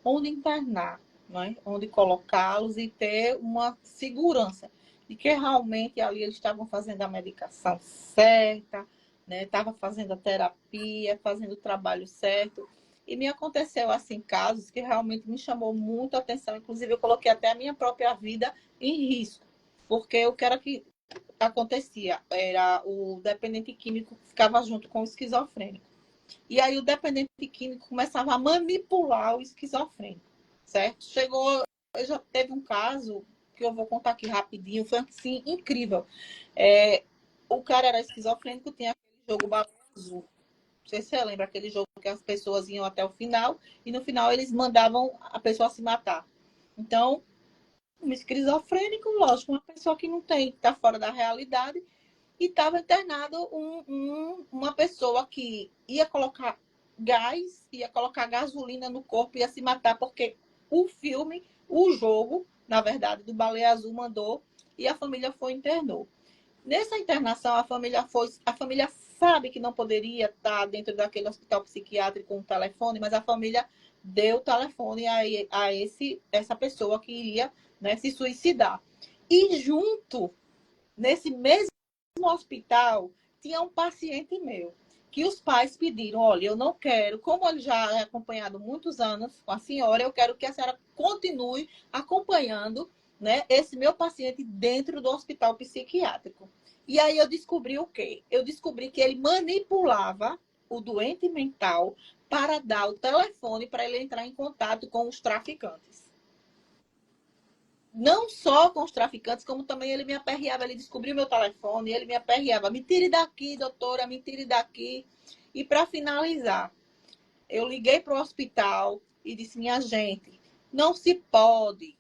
S2: onde internar, né? Onde colocá-los e ter uma segurança de que realmente ali eles estavam fazendo a medicação certa, né? Estava fazendo a terapia, fazendo o trabalho certo. E me aconteceu, assim, casos que realmente me chamou muito a atenção. Inclusive, eu coloquei até a minha própria vida em risco. Porque o que era que acontecia? Era o dependente químico que ficava junto com o esquizofrênico. E aí o dependente químico começava a manipular o esquizofrênico, certo? Já teve um caso que eu vou contar aqui rapidinho, foi assim, incrível. O cara era esquizofrênico, tinha aquele jogo Baleia Azul. Não sei se você lembra aquele jogo que as pessoas iam até o final e no final eles mandavam a pessoa se matar. Então, um esquizofrênico, lógico, uma pessoa que não tem, que está fora da realidade, e estava internado uma pessoa que ia colocar gás, ia colocar gasolina no corpo, ia se matar, porque o filme, o jogo, na verdade, do Baleia Azul mandou, e a família foi e internou. Nessa internação, a família sabe que não poderia estar dentro daquele hospital psiquiátrico com o telefone, mas a família deu o telefone essa pessoa que iria, né, se suicidar. E junto, nesse mesmo hospital, tinha um paciente meu, que os pais pediram, olha, eu não quero, como ele já é acompanhado muitos anos com a senhora, eu quero que a senhora continue acompanhando, né, esse meu paciente dentro do hospital psiquiátrico. E aí eu descobri o quê? Eu descobri que ele manipulava o doente mental para dar o telefone para ele entrar em contato com os traficantes. Não só com os traficantes, como também ele me aperreava, ele descobriu meu telefone, ele me aperreava, me tire daqui, doutora, me tire daqui. E para finalizar, eu liguei para o hospital e disse, minha gente, não se pode,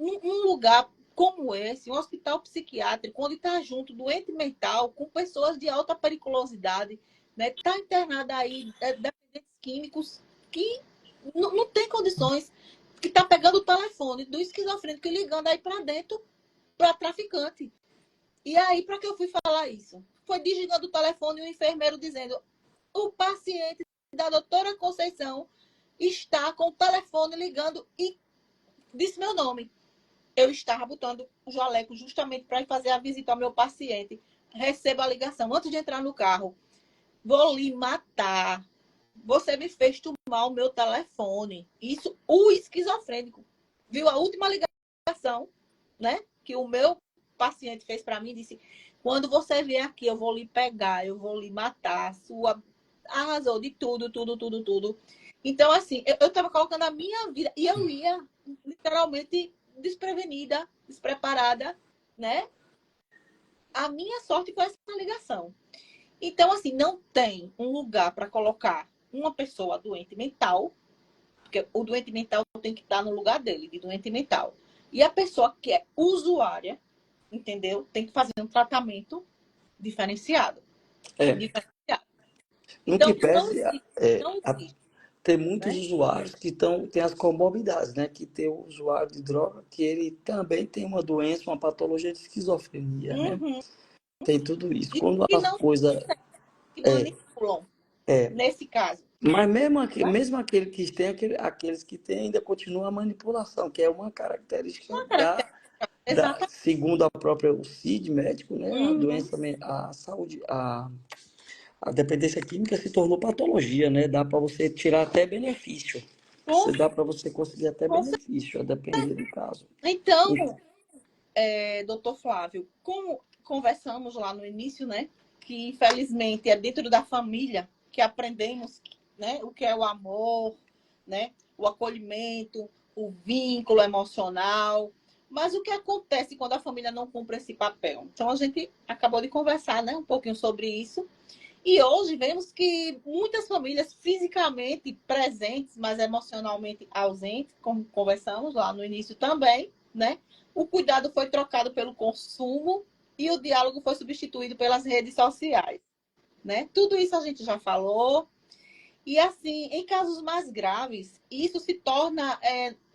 S2: um lugar como esse, um hospital psiquiátrico, onde está junto doente mental, com pessoas de alta periculosidade, né? Está internada aí dependentes químicos que não tem condições, que está pegando o telefone do esquizofrênico e ligando aí para dentro para traficante. E aí, para que eu fui falar isso? Foi desligando o telefone e o enfermeiro dizendo: o paciente da doutora Conceição está com o telefone ligando e disse meu nome. Eu estava botando o jaleco justamente para ir fazer a visita ao meu paciente. Recebo a ligação antes de entrar no carro. Vou lhe matar. Você me fez tomar o meu telefone. Isso, o esquizofrênico. Viu a última ligação, né? Que o meu paciente fez para mim, disse: quando você vier aqui, eu vou lhe pegar, eu vou lhe matar. Sua arrasou de tudo, tudo, tudo, tudo. Então, assim, eu estava colocando a minha vida e eu ia literalmente desprevenida, despreparada, né? A minha sorte foi essa ligação. Então, assim, não tem um lugar para colocar uma pessoa doente mental, porque o doente mental tem que estar no lugar dele, de doente mental. E a pessoa que é usuária, entendeu? Tem que fazer um tratamento diferenciado.
S1: É.
S2: Diferenciado.
S1: No que
S2: Então, não
S1: pese,
S2: existe, não existe,
S1: tem muitos
S2: né?
S1: usuários que têm as comorbidades, né? Que tem o usuário de droga, que ele também tem uma doença, uma patologia de esquizofrenia, né?
S2: Uhum.
S1: Tem tudo isso.
S2: E
S1: Quando
S2: que
S1: as
S2: não
S1: coisas.
S2: se manipulam,
S1: É,
S2: nesse caso.
S1: mas
S2: Né?
S1: mesmo aquele que tem, aqueles que têm, ainda continua a manipulação, que é uma característica
S2: Uma característica. Exatamente.
S1: segundo a própria o CID médico, né? A
S2: Uhum.
S1: doença, a saúde, a dependência química se tornou patologia, né? Dá para você tirar até benefício.
S2: Com,
S1: Dá para você conseguir até
S2: com
S1: benefício, a depender do caso.
S2: Então, doutor Flávio, como conversamos lá no início, né? Que infelizmente é dentro da família que aprendemos, né? O que é o amor, né? O acolhimento, o vínculo emocional. Mas o que acontece quando a família não cumpre esse papel? Então a gente acabou de conversar, né? Um pouquinho sobre isso. E hoje vemos que muitas famílias fisicamente presentes, mas emocionalmente ausentes, como conversamos lá no início também, né? O cuidado foi trocado pelo consumo e o diálogo foi substituído pelas redes sociais, né? Tudo isso a gente já falou. E assim, em casos mais graves, isso se torna,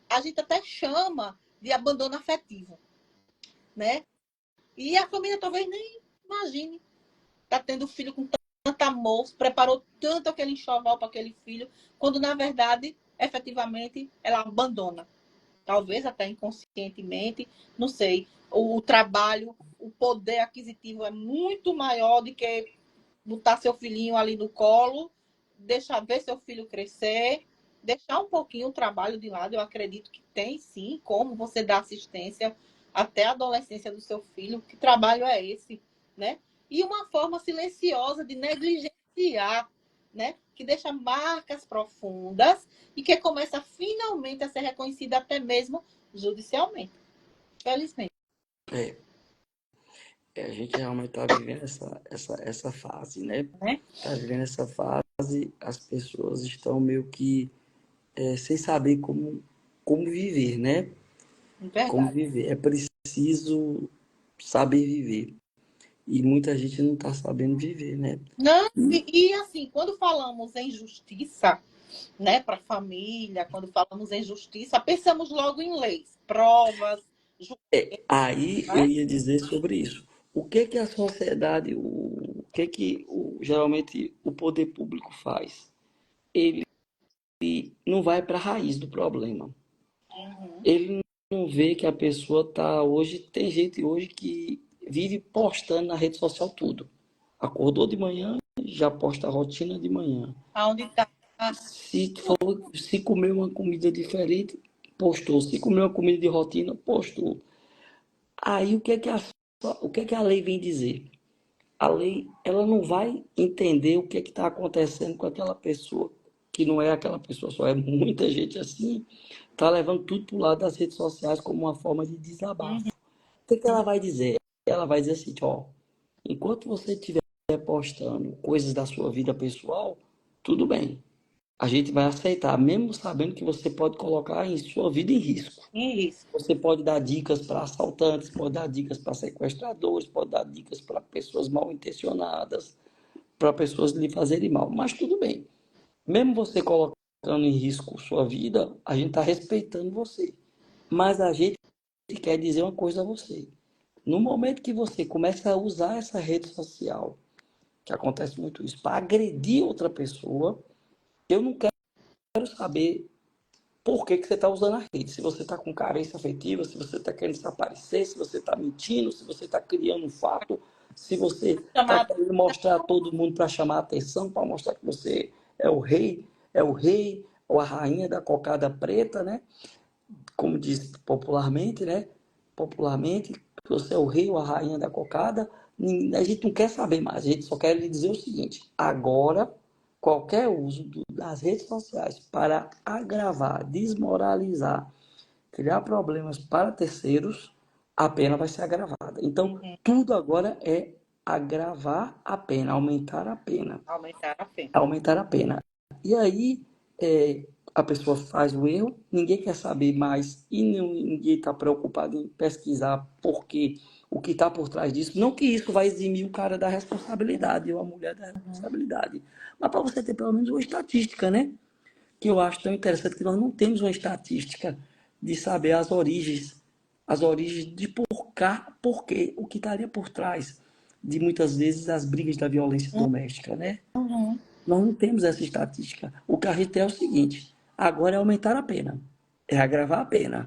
S2: a gente até chama de abandono afetivo, né? E a família talvez nem imagine tá tendo filho com tanto amor, preparou tanto aquele enxoval para aquele filho, quando na verdade, efetivamente, ela abandona. Talvez até inconscientemente, não sei. O trabalho, o poder aquisitivo é muito maior do que botar seu filhinho ali no colo, deixar ver seu filho crescer, deixar um pouquinho o trabalho de lado. Eu acredito que tem sim como você dar assistência até a adolescência do seu filho. Que trabalho é esse, né? E uma forma silenciosa de negligenciar, né? Que deixa marcas profundas e que começa finalmente a ser reconhecida até mesmo judicialmente. Felizmente.
S1: É, a gente realmente está vivendo essa fase, né?
S2: Né?
S1: Está vivendo essa fase, as pessoas estão meio que sem saber como viver, né? Como
S2: Verdade.
S1: viver. É preciso saber viver. E muita gente não está sabendo viver, né?
S2: Não, e assim, quando falamos em justiça, né, para a família, quando falamos em justiça, pensamos logo em leis, provas,
S1: Aí eu
S2: né?
S1: ia dizer sobre isso. O que que a sociedade, geralmente o poder público faz? Ele não vai para a raiz do problema.
S2: Uhum.
S1: Ele não vê que a pessoa está hoje. Tem gente hoje que vive postando na rede social tudo. Acordou de manhã, já posta a rotina de manhã.
S2: Aonde está?
S1: Se comeu uma comida diferente, postou. Se comeu uma comida de rotina, postou. Aí o que é que a lei vem dizer? A lei, ela não vai entender o que é que está acontecendo com aquela pessoa, que não é aquela pessoa só, é muita gente assim, está levando tudo para o lado das redes sociais como uma forma de desabafo.
S2: Uhum.
S1: O que é que ela vai dizer? Ela vai dizer assim, ó, enquanto você estiver postando coisas da sua vida pessoal, tudo bem. A gente vai aceitar, mesmo sabendo que você pode colocar em sua vida em risco.
S2: Isso.
S1: Você pode dar dicas para assaltantes, pode dar dicas para sequestradores, pode dar dicas para pessoas mal intencionadas, para pessoas lhe fazerem mal. Mas tudo bem. Mesmo você colocando em risco sua vida, a gente está respeitando você. Mas a gente quer dizer uma coisa a você. No momento que você começa a usar essa rede social, que acontece muito isso, para agredir outra pessoa, eu não quero saber por que você está usando a rede. Se você está com carência afetiva, se você está querendo desaparecer, se você está mentindo, se você está criando um fato, se você está
S2: Chamada.
S1: querendo mostrar a todo mundo para chamar a atenção, para mostrar que você é o rei ou a rainha da cocada preta, né? Como diz popularmente, né? Popularmente, que você é o rei ou a rainha da cocada. A gente não quer saber mais, a gente só quer lhe dizer o seguinte: agora, qualquer uso das redes sociais para agravar, desmoralizar, criar problemas para terceiros, a pena vai ser agravada. Então,
S2: Uhum.
S1: tudo agora é agravar a pena, aumentar a pena,
S2: Aumentar a pena.
S1: aumentar a pena. E aí a pessoa faz o erro, ninguém quer saber mais e ninguém está preocupado em pesquisar por quê, o que está por trás disso. Não que isso vai eximir o cara da responsabilidade ou a mulher da
S2: Uhum.
S1: responsabilidade, mas para você ter pelo menos uma estatística, né? Que eu acho tão interessante que nós não temos uma estatística de saber as origens de por quê, o que estaria por trás de muitas vezes as brigas da violência doméstica, né?
S2: Uhum.
S1: Nós não temos essa estatística. O que a gente tem é o seguinte: agora é aumentar a pena, é agravar a pena,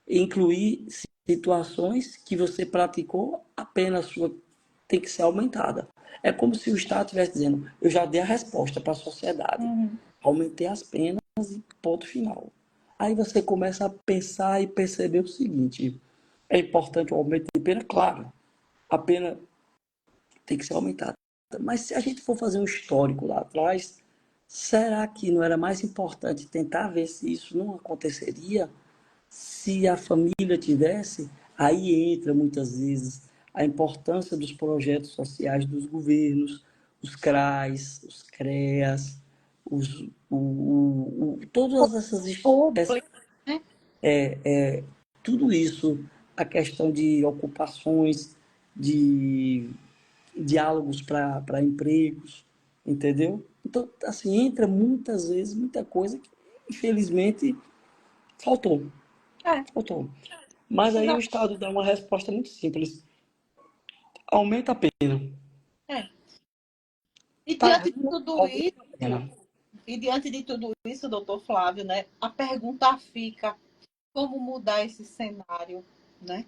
S1: incluir situações que você praticou, a pena sua tem que ser aumentada. É como se o Estado estivesse dizendo: eu já dei a resposta para a sociedade,
S2: Uhum.
S1: aumentei as penas e ponto final. Aí você começa a pensar e perceber o seguinte: é importante o aumento de pena? Claro, a pena tem que ser aumentada. Mas se a gente for fazer um histórico lá atrás, será que não era mais importante tentar ver se isso não aconteceria? Se a família tivesse, aí entra muitas vezes a importância dos projetos sociais dos governos, os CRAs, os CREAS, todas
S2: Público, né?
S1: tudo isso, a questão de ocupações, de diálogos para empregos, entendeu? Então, assim, entra muitas vezes muita coisa que, infelizmente, faltou.
S2: É,
S1: Faltou. Mas aí o
S2: exa-
S1: Estado dá uma resposta muito simples. Aumenta a pena.
S2: é. E
S1: Tá
S2: diante de
S1: errando,
S2: tudo
S1: aumenta a
S2: isso,
S1: pena.
S2: doutor Flávio, né, a pergunta fica: como mudar esse cenário, né?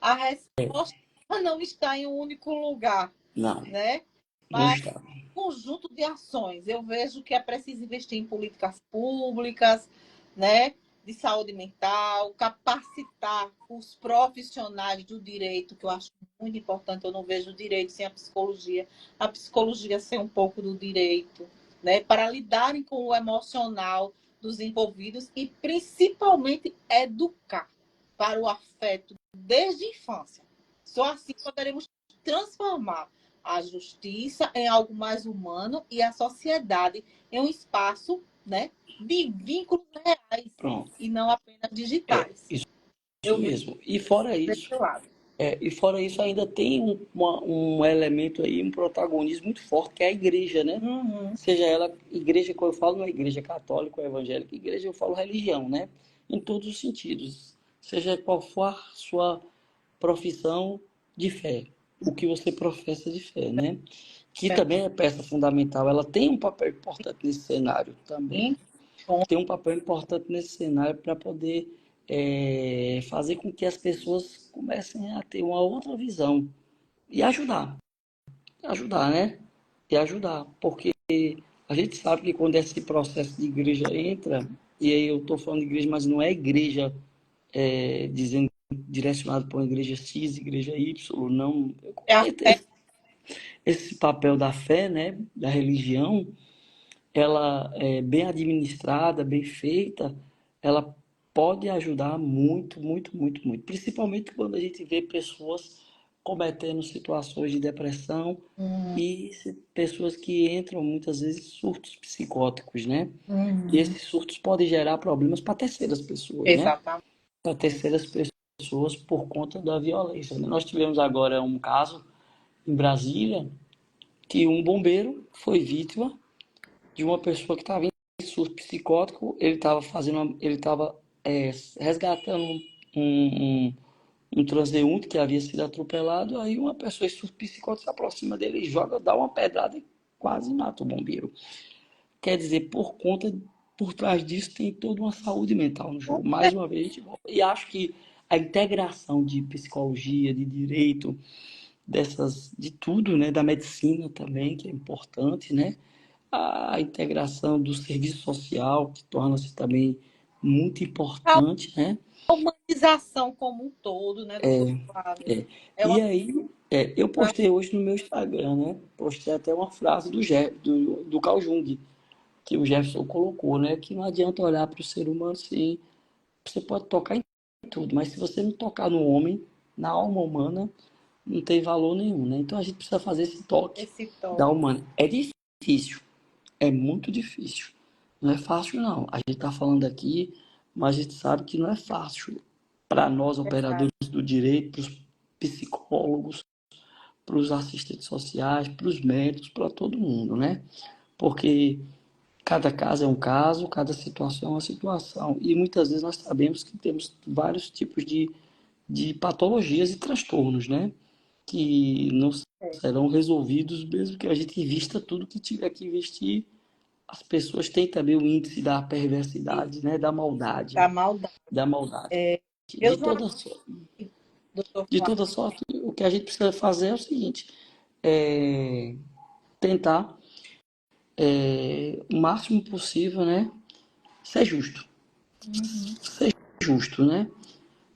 S2: A resposta não está em um único lugar,
S1: Não,
S2: né?
S1: não
S2: Mas
S1: está.
S2: conjunto de ações. Eu vejo que é preciso investir em políticas públicas, né, de saúde mental, capacitar os profissionais do direito, que eu acho muito importante. Eu não vejo o direito sem a psicologia sem um pouco do direito, né, para lidarem com o emocional dos envolvidos e principalmente educar para o afeto desde a infância. Só assim poderemos transformar a justiça em algo mais humano e a sociedade em um espaço, né, de vínculos reais
S1: Pronto.
S2: e não apenas digitais.
S1: Isso
S2: Eu vejo
S1: mesmo. E fora
S2: desse
S1: isso,
S2: lado.
S1: ainda tem um elemento aí, um protagonismo muito forte, que é a igreja, né?
S2: Uhum.
S1: Seja ela igreja, quando eu falo, não é igreja católica ou evangélica, igreja eu falo religião, né? Em todos os sentidos. Seja qual for a sua profissão de fé, o que você professa de fé, né? Que também é peça fundamental. Ela tem um papel importante nesse cenário também. Tem um papel importante nesse cenário para poder fazer com que as pessoas comecem a ter uma outra visão e ajudar, né? E ajudar, porque a gente sabe que quando esse processo de igreja entra, e aí eu estou falando de igreja, mas não é igreja dizendo direcionado para uma igreja X, igreja Y, não. Eu
S2: É a
S1: compreendo
S2: fé.
S1: esse papel da fé, né? Da religião, ela é bem administrada, bem feita, ela pode ajudar muito, muito, muito, muito. Principalmente quando a gente vê pessoas cometendo situações de depressão e pessoas que entram muitas vezes em surtos psicóticos, né? E
S2: Uhum.
S1: esses surtos podem gerar problemas para terceiras pessoas, né?
S2: Exatamente.
S1: Para terceiras pessoas por conta da violência, né? Nós tivemos agora um caso em Brasília que um bombeiro foi vítima de uma pessoa que estava em surto psicótico. Ele estava resgatando um, um, um transeunte que havia sido atropelado. Aí uma pessoa em surto psicótico se aproxima dele e joga, dá uma pedrada e quase mata o bombeiro. Quer dizer, por trás disso tem toda uma saúde mental no jogo. Mais uma vez, e acho que a integração de psicologia, de direito, de tudo, né, da medicina também, que é importante, né? A integração do serviço social, que torna-se também muito
S2: A
S1: importante, né?
S2: humanização como um todo, né, doutor Flávio?
S1: É.
S2: É
S1: E
S2: uma
S1: aí, eu postei hoje no meu Instagram, né? Postei até uma frase do Carl Jung, que o Jefferson colocou, né? Que não adianta olhar para o ser humano assim, você pode tocar em tudo, mas se você não tocar no homem, na alma humana, não tem valor nenhum, né? Então a gente precisa fazer esse toque
S2: esse
S1: da
S2: toque.
S1: humana. É difícil, é muito difícil. Não é fácil, não. A gente está falando aqui, mas a gente sabe que não é fácil para nós,
S2: Verdade.
S1: operadores do direito, para os psicólogos, para os assistentes sociais, para os médicos, para todo mundo, né? Porque cada caso é um caso, cada situação é uma situação. E muitas vezes nós sabemos que temos vários tipos de patologias e transtornos, né? Que não
S2: É.
S1: serão resolvidos mesmo que a gente invista tudo que tiver que investir. As pessoas têm também o índice da
S2: E
S1: perversidade, né?
S2: da maldade.
S1: Da maldade.
S2: Eu
S1: De
S2: já
S1: toda,
S2: vi, doutor
S1: de
S2: Flávio.
S1: toda sorte, o que a gente precisa fazer é o seguinte: é tentar, o máximo possível, né? Ser justo.
S2: Uhum.
S1: Justo, né?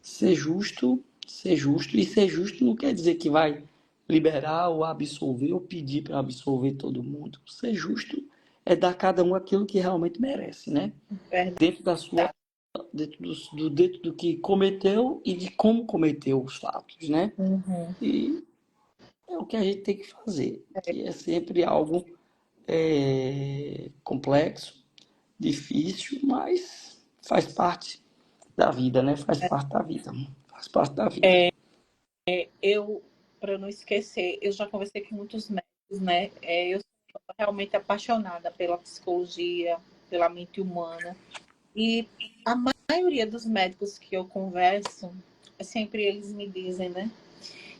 S1: Ser justo, e ser justo não quer dizer que vai liberar ou absolver ou pedir para absolver todo mundo. Ser justo é dar a cada um aquilo que realmente merece, né?
S2: Verdade.
S1: Dentro da sua, dentro do que cometeu e de como cometeu os fatos, né?
S2: Uhum.
S1: E é o que a gente tem que fazer, que é sempre algo complexo, difícil, mas faz parte da vida, né? Faz parte da vida. Faz parte da vida.
S2: Eu, para não esquecer, eu já conversei com muitos médicos, né? Eu sou realmente apaixonada pela psicologia, pela mente humana. E a maioria dos médicos que eu converso, sempre eles me dizem, né?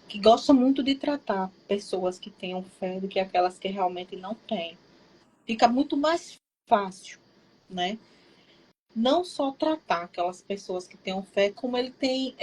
S2: Que gostam muito de tratar pessoas que tenham fé do que aquelas que realmente não têm. Fica muito mais fácil, né? Não só tratar aquelas pessoas que tenham fé, como ele tem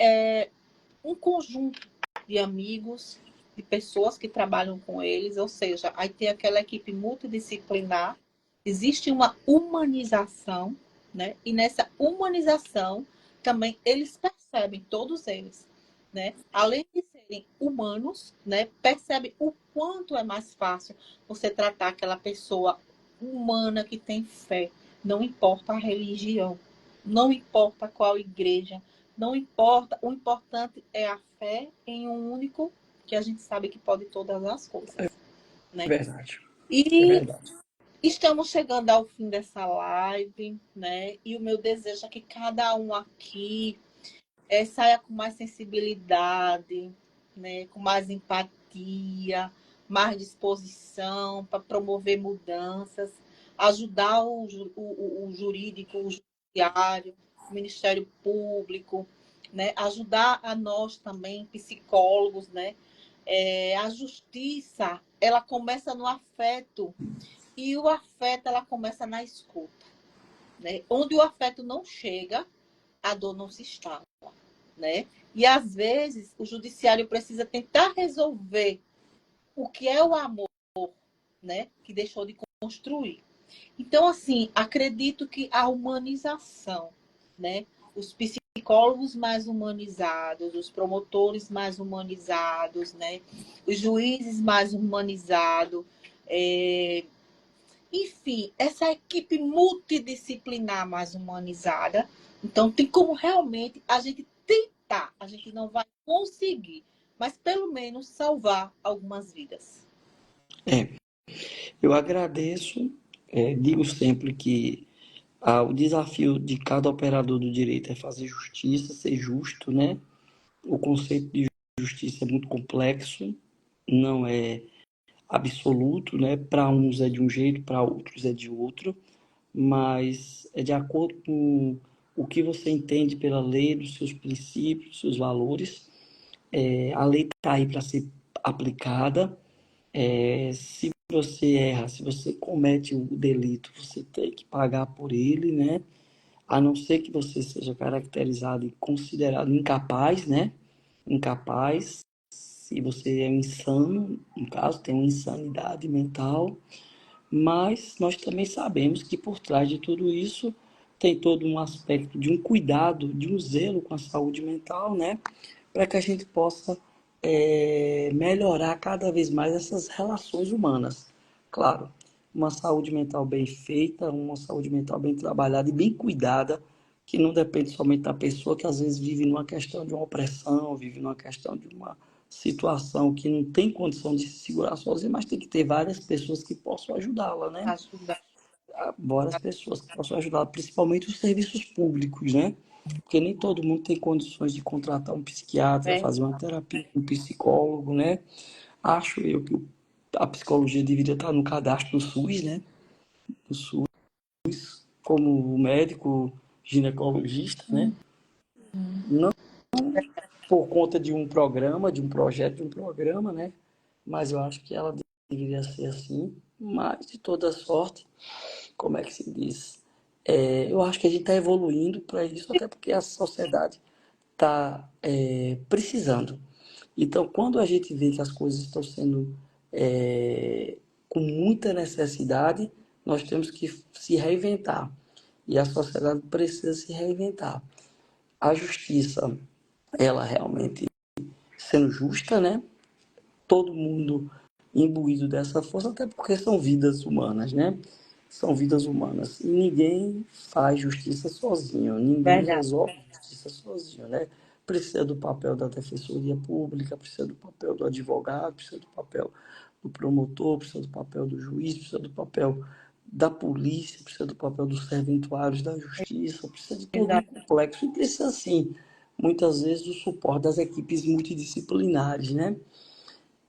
S2: um conjunto de amigos de pessoas que trabalham com eles, ou seja, aí tem aquela equipe multidisciplinar, existe uma humanização, né? E nessa humanização também eles percebem, todos eles, né? Além de serem humanos, né? Percebem o quanto é mais fácil você tratar aquela pessoa humana que tem fé, não importa a religião, não importa qual igreja, não importa, o importante é a fé em um único que a gente sabe que pode todas as coisas,
S1: É
S2: né?
S1: verdade. É
S2: E
S1: verdade.
S2: estamos chegando ao fim dessa live, né? E o meu desejo é que cada um aqui saia com mais sensibilidade, né? Com mais empatia, mais disposição para promover mudanças, ajudar o jurídico, o judiciário, o Ministério Público, né? Ajudar a nós também, psicólogos, né? A justiça, ela começa no afeto, e o afeto, ela começa na escuta, né? Onde o afeto não chega, a dor não se instala, né? E às vezes o judiciário precisa tentar resolver o que é o amor, né? Que deixou de construir. Então, assim, acredito que a humanização, né? Os psicólogos mais humanizados, os promotores mais humanizados, né? Os juízes mais humanizados, enfim, essa equipe multidisciplinar mais humanizada. Então, tem como realmente a gente tentar, a gente não vai conseguir, mas pelo menos salvar algumas vidas.
S1: Eu agradeço, digo sempre que o desafio de cada operador do direito é fazer justiça, ser justo, né? O conceito de justiça é muito complexo, não é absoluto, né? Para uns é de um jeito, para outros é de outro, mas é de acordo com o que você entende pela lei, dos seus princípios, dos seus valores. A lei está aí para ser aplicada. Se você erra, se você comete o delito, você tem que pagar por ele, né? A não ser que você seja caracterizado e considerado incapaz, né? Incapaz, se você é insano, no caso, tem uma insanidade mental, mas nós também sabemos que por trás de tudo isso tem todo um aspecto de um cuidado, de um zelo com a saúde mental, né? Para que a gente possa melhorar cada vez mais essas relações humanas. Claro, uma saúde mental bem feita, uma saúde mental bem trabalhada e bem cuidada, que não depende somente da pessoa que às vezes vive numa questão de uma opressão, vive numa questão de uma situação que não tem condição de se segurar sozinha, mas tem que ter várias pessoas que possam ajudá-la, né?
S2: Ajudar.
S1: Várias pessoas que possam ajudá-la, principalmente os serviços públicos, né? Porque nem todo mundo tem condições de contratar um psiquiatra,
S2: É,
S1: fazer uma terapia, um psicólogo, né? Acho eu que a psicologia deveria estar no cadastro do SUS, né? Do SUS, como médico ginecologista, né? Não por conta de um programa, de um projeto, de um programa, né? Mas eu acho que ela deveria ser assim. Mas, de toda sorte, como é que se diz? Eu acho que a gente está evoluindo para isso, até porque a sociedade está precisando. Então, quando a gente vê que as coisas estão sendo com muita necessidade, nós temos que se reinventar. E a sociedade precisa se reinventar. A justiça, ela realmente sendo justa, né? Todo mundo imbuído dessa força, até porque são vidas humanas, né? São vidas humanas. E ninguém faz justiça sozinho, ninguém
S2: verdade.
S1: resolve justiça sozinho, né? Precisa do papel da defensoria pública, precisa do papel do advogado, precisa do papel do promotor, precisa do papel do juiz, precisa do papel da polícia, precisa do papel dos serventuários da justiça, precisa de todo um
S2: Exato.
S1: complexo e precisa, sim, muitas vezes, do suporte das equipes multidisciplinares, né?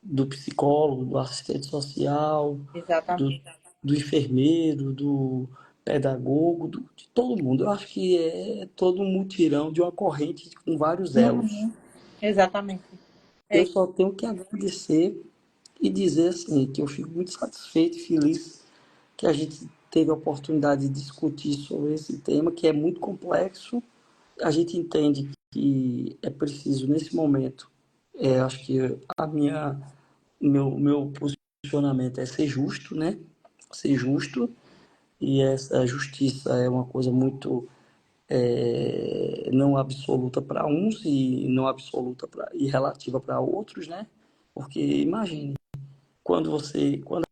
S1: Do psicólogo, do assistente social, do,
S2: Exatamente.
S1: do enfermeiro, do pedagogo, de todo mundo. Eu acho que é todo um mutirão de uma corrente com vários elos.
S2: Uhum. Exatamente.
S1: Eu
S2: É,
S1: só tenho que agradecer e dizer assim que eu fico muito satisfeito e feliz que a gente teve a oportunidade de discutir sobre esse tema, que é muito complexo. A gente entende que é preciso, nesse momento, acho que a minha meu posicionamento é ser justo, né? Ser justo, e essa justiça é uma coisa muito não absoluta para uns e não absoluta e relativa para outros, né? Porque imagine, quando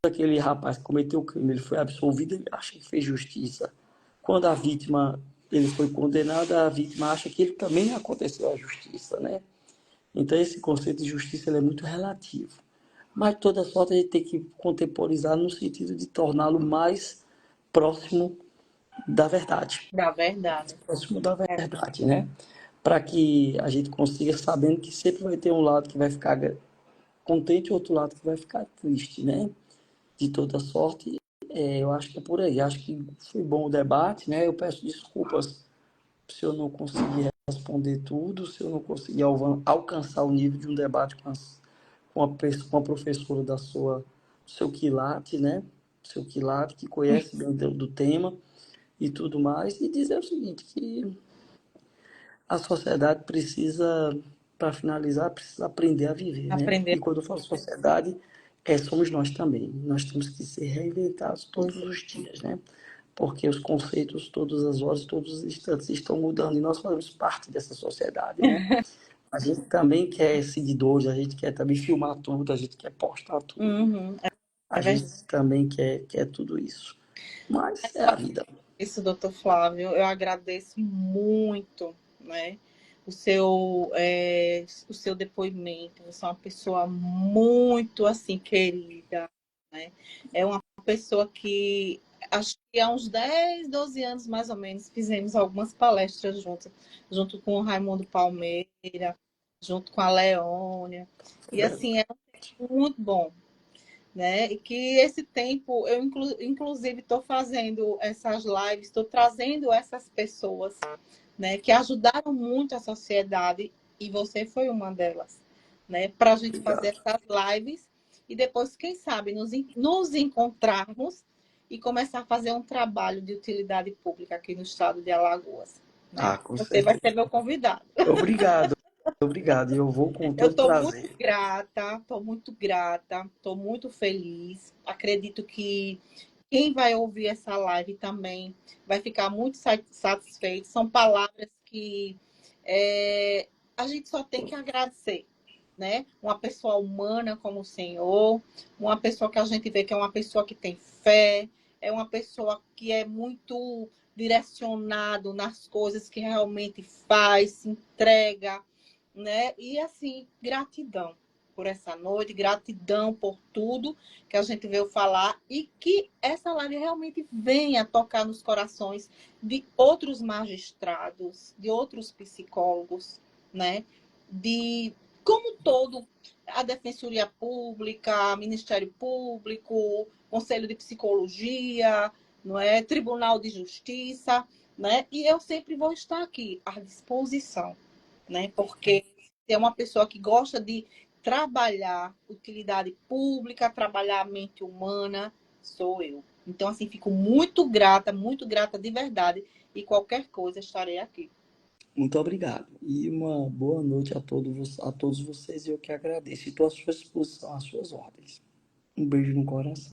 S1: aquele rapaz que cometeu o crime, ele foi absolvido, ele acha que fez justiça. Quando a vítima, ele foi condenado, a vítima acha que ele também aconteceu a justiça, né? Então esse conceito de justiça ele é muito relativo. Mas de toda sorte a gente tem que contemporizar no sentido de torná-lo mais próximo da verdade.
S2: Da verdade.
S1: Próximo da verdade, né? Para que a gente consiga sabendo que sempre vai ter um lado que vai ficar contente e outro lado que vai ficar triste, né? De toda sorte, eu acho que é por aí. Acho que foi bom o debate, né? Eu peço desculpas se eu não conseguir responder tudo, se eu não conseguir alcançar o nível de um debate com a professora do seu quilate, né? Do seu quilate, que conhece bem do tema e tudo mais. E dizer o seguinte, que a sociedade precisa, para finalizar, precisa aprender a viver, né?
S2: Aprender
S1: E quando eu falo sociedade, somos nós também. Nós temos que ser reinventados todos
S2: coisas.
S1: os dias, né? Porque os conceitos, todas as horas, todos os instantes estão mudando e nós fazemos parte dessa sociedade, né? A gente também quer seguidores, a gente quer também filmar tudo, a gente quer postar tudo,
S2: Uhum,
S1: a
S2: é verdade.
S1: gente também quer tudo isso. Mas é a vida.
S2: Isso, doutor Flávio, eu agradeço muito, né, o seu depoimento. Você é uma pessoa muito, assim, querida, né? É uma pessoa que, acho que há uns 10, 12 anos, mais ou menos, fizemos algumas palestras juntos, junto com o Raimundo Palmeira, junto com a Leônia. E, assim, é muito bom, né? E que esse tempo eu inclusive estou fazendo essas lives, estou trazendo essas pessoas, né, que ajudaram muito a sociedade e você foi uma delas, né, para a gente fazer
S1: Obrigado.
S2: essas lives e depois, quem sabe, nos encontrarmos e começar a fazer um trabalho de utilidade pública aqui no estado de Alagoas, né?
S1: Ah, com
S2: Você vai
S1: certeza.
S2: ser meu convidado.
S1: Obrigado, obrigado. E eu vou com
S2: Eu
S1: todo prazer.
S2: estou muito grata, estou muito feliz. Acredito que quem vai ouvir essa live também vai ficar muito satisfeito. São palavras que a gente só tem que agradecer, né? Uma pessoa humana como o Senhor, uma pessoa que a gente vê que é uma pessoa que tem fé, é uma pessoa que é muito direcionado nas coisas que realmente faz, se entrega, né? E assim, gratidão por essa noite, gratidão por tudo que a gente veio falar e que essa live realmente venha tocar nos corações de outros magistrados, de outros psicólogos, né? De como todo a Defensoria Pública, Ministério Público, Conselho de Psicologia, não é? Tribunal de Justiça, né? E eu sempre vou estar aqui à disposição, né? Porque é uma pessoa que gosta de trabalhar utilidade pública, trabalhar a mente humana, sou eu. Então, assim, fico muito grata de verdade. E qualquer coisa estarei aqui.
S1: Muito obrigado. E uma boa noite a todos vocês. E eu que agradeço. E estou à sua disposição, às suas ordens. Um beijo no coração.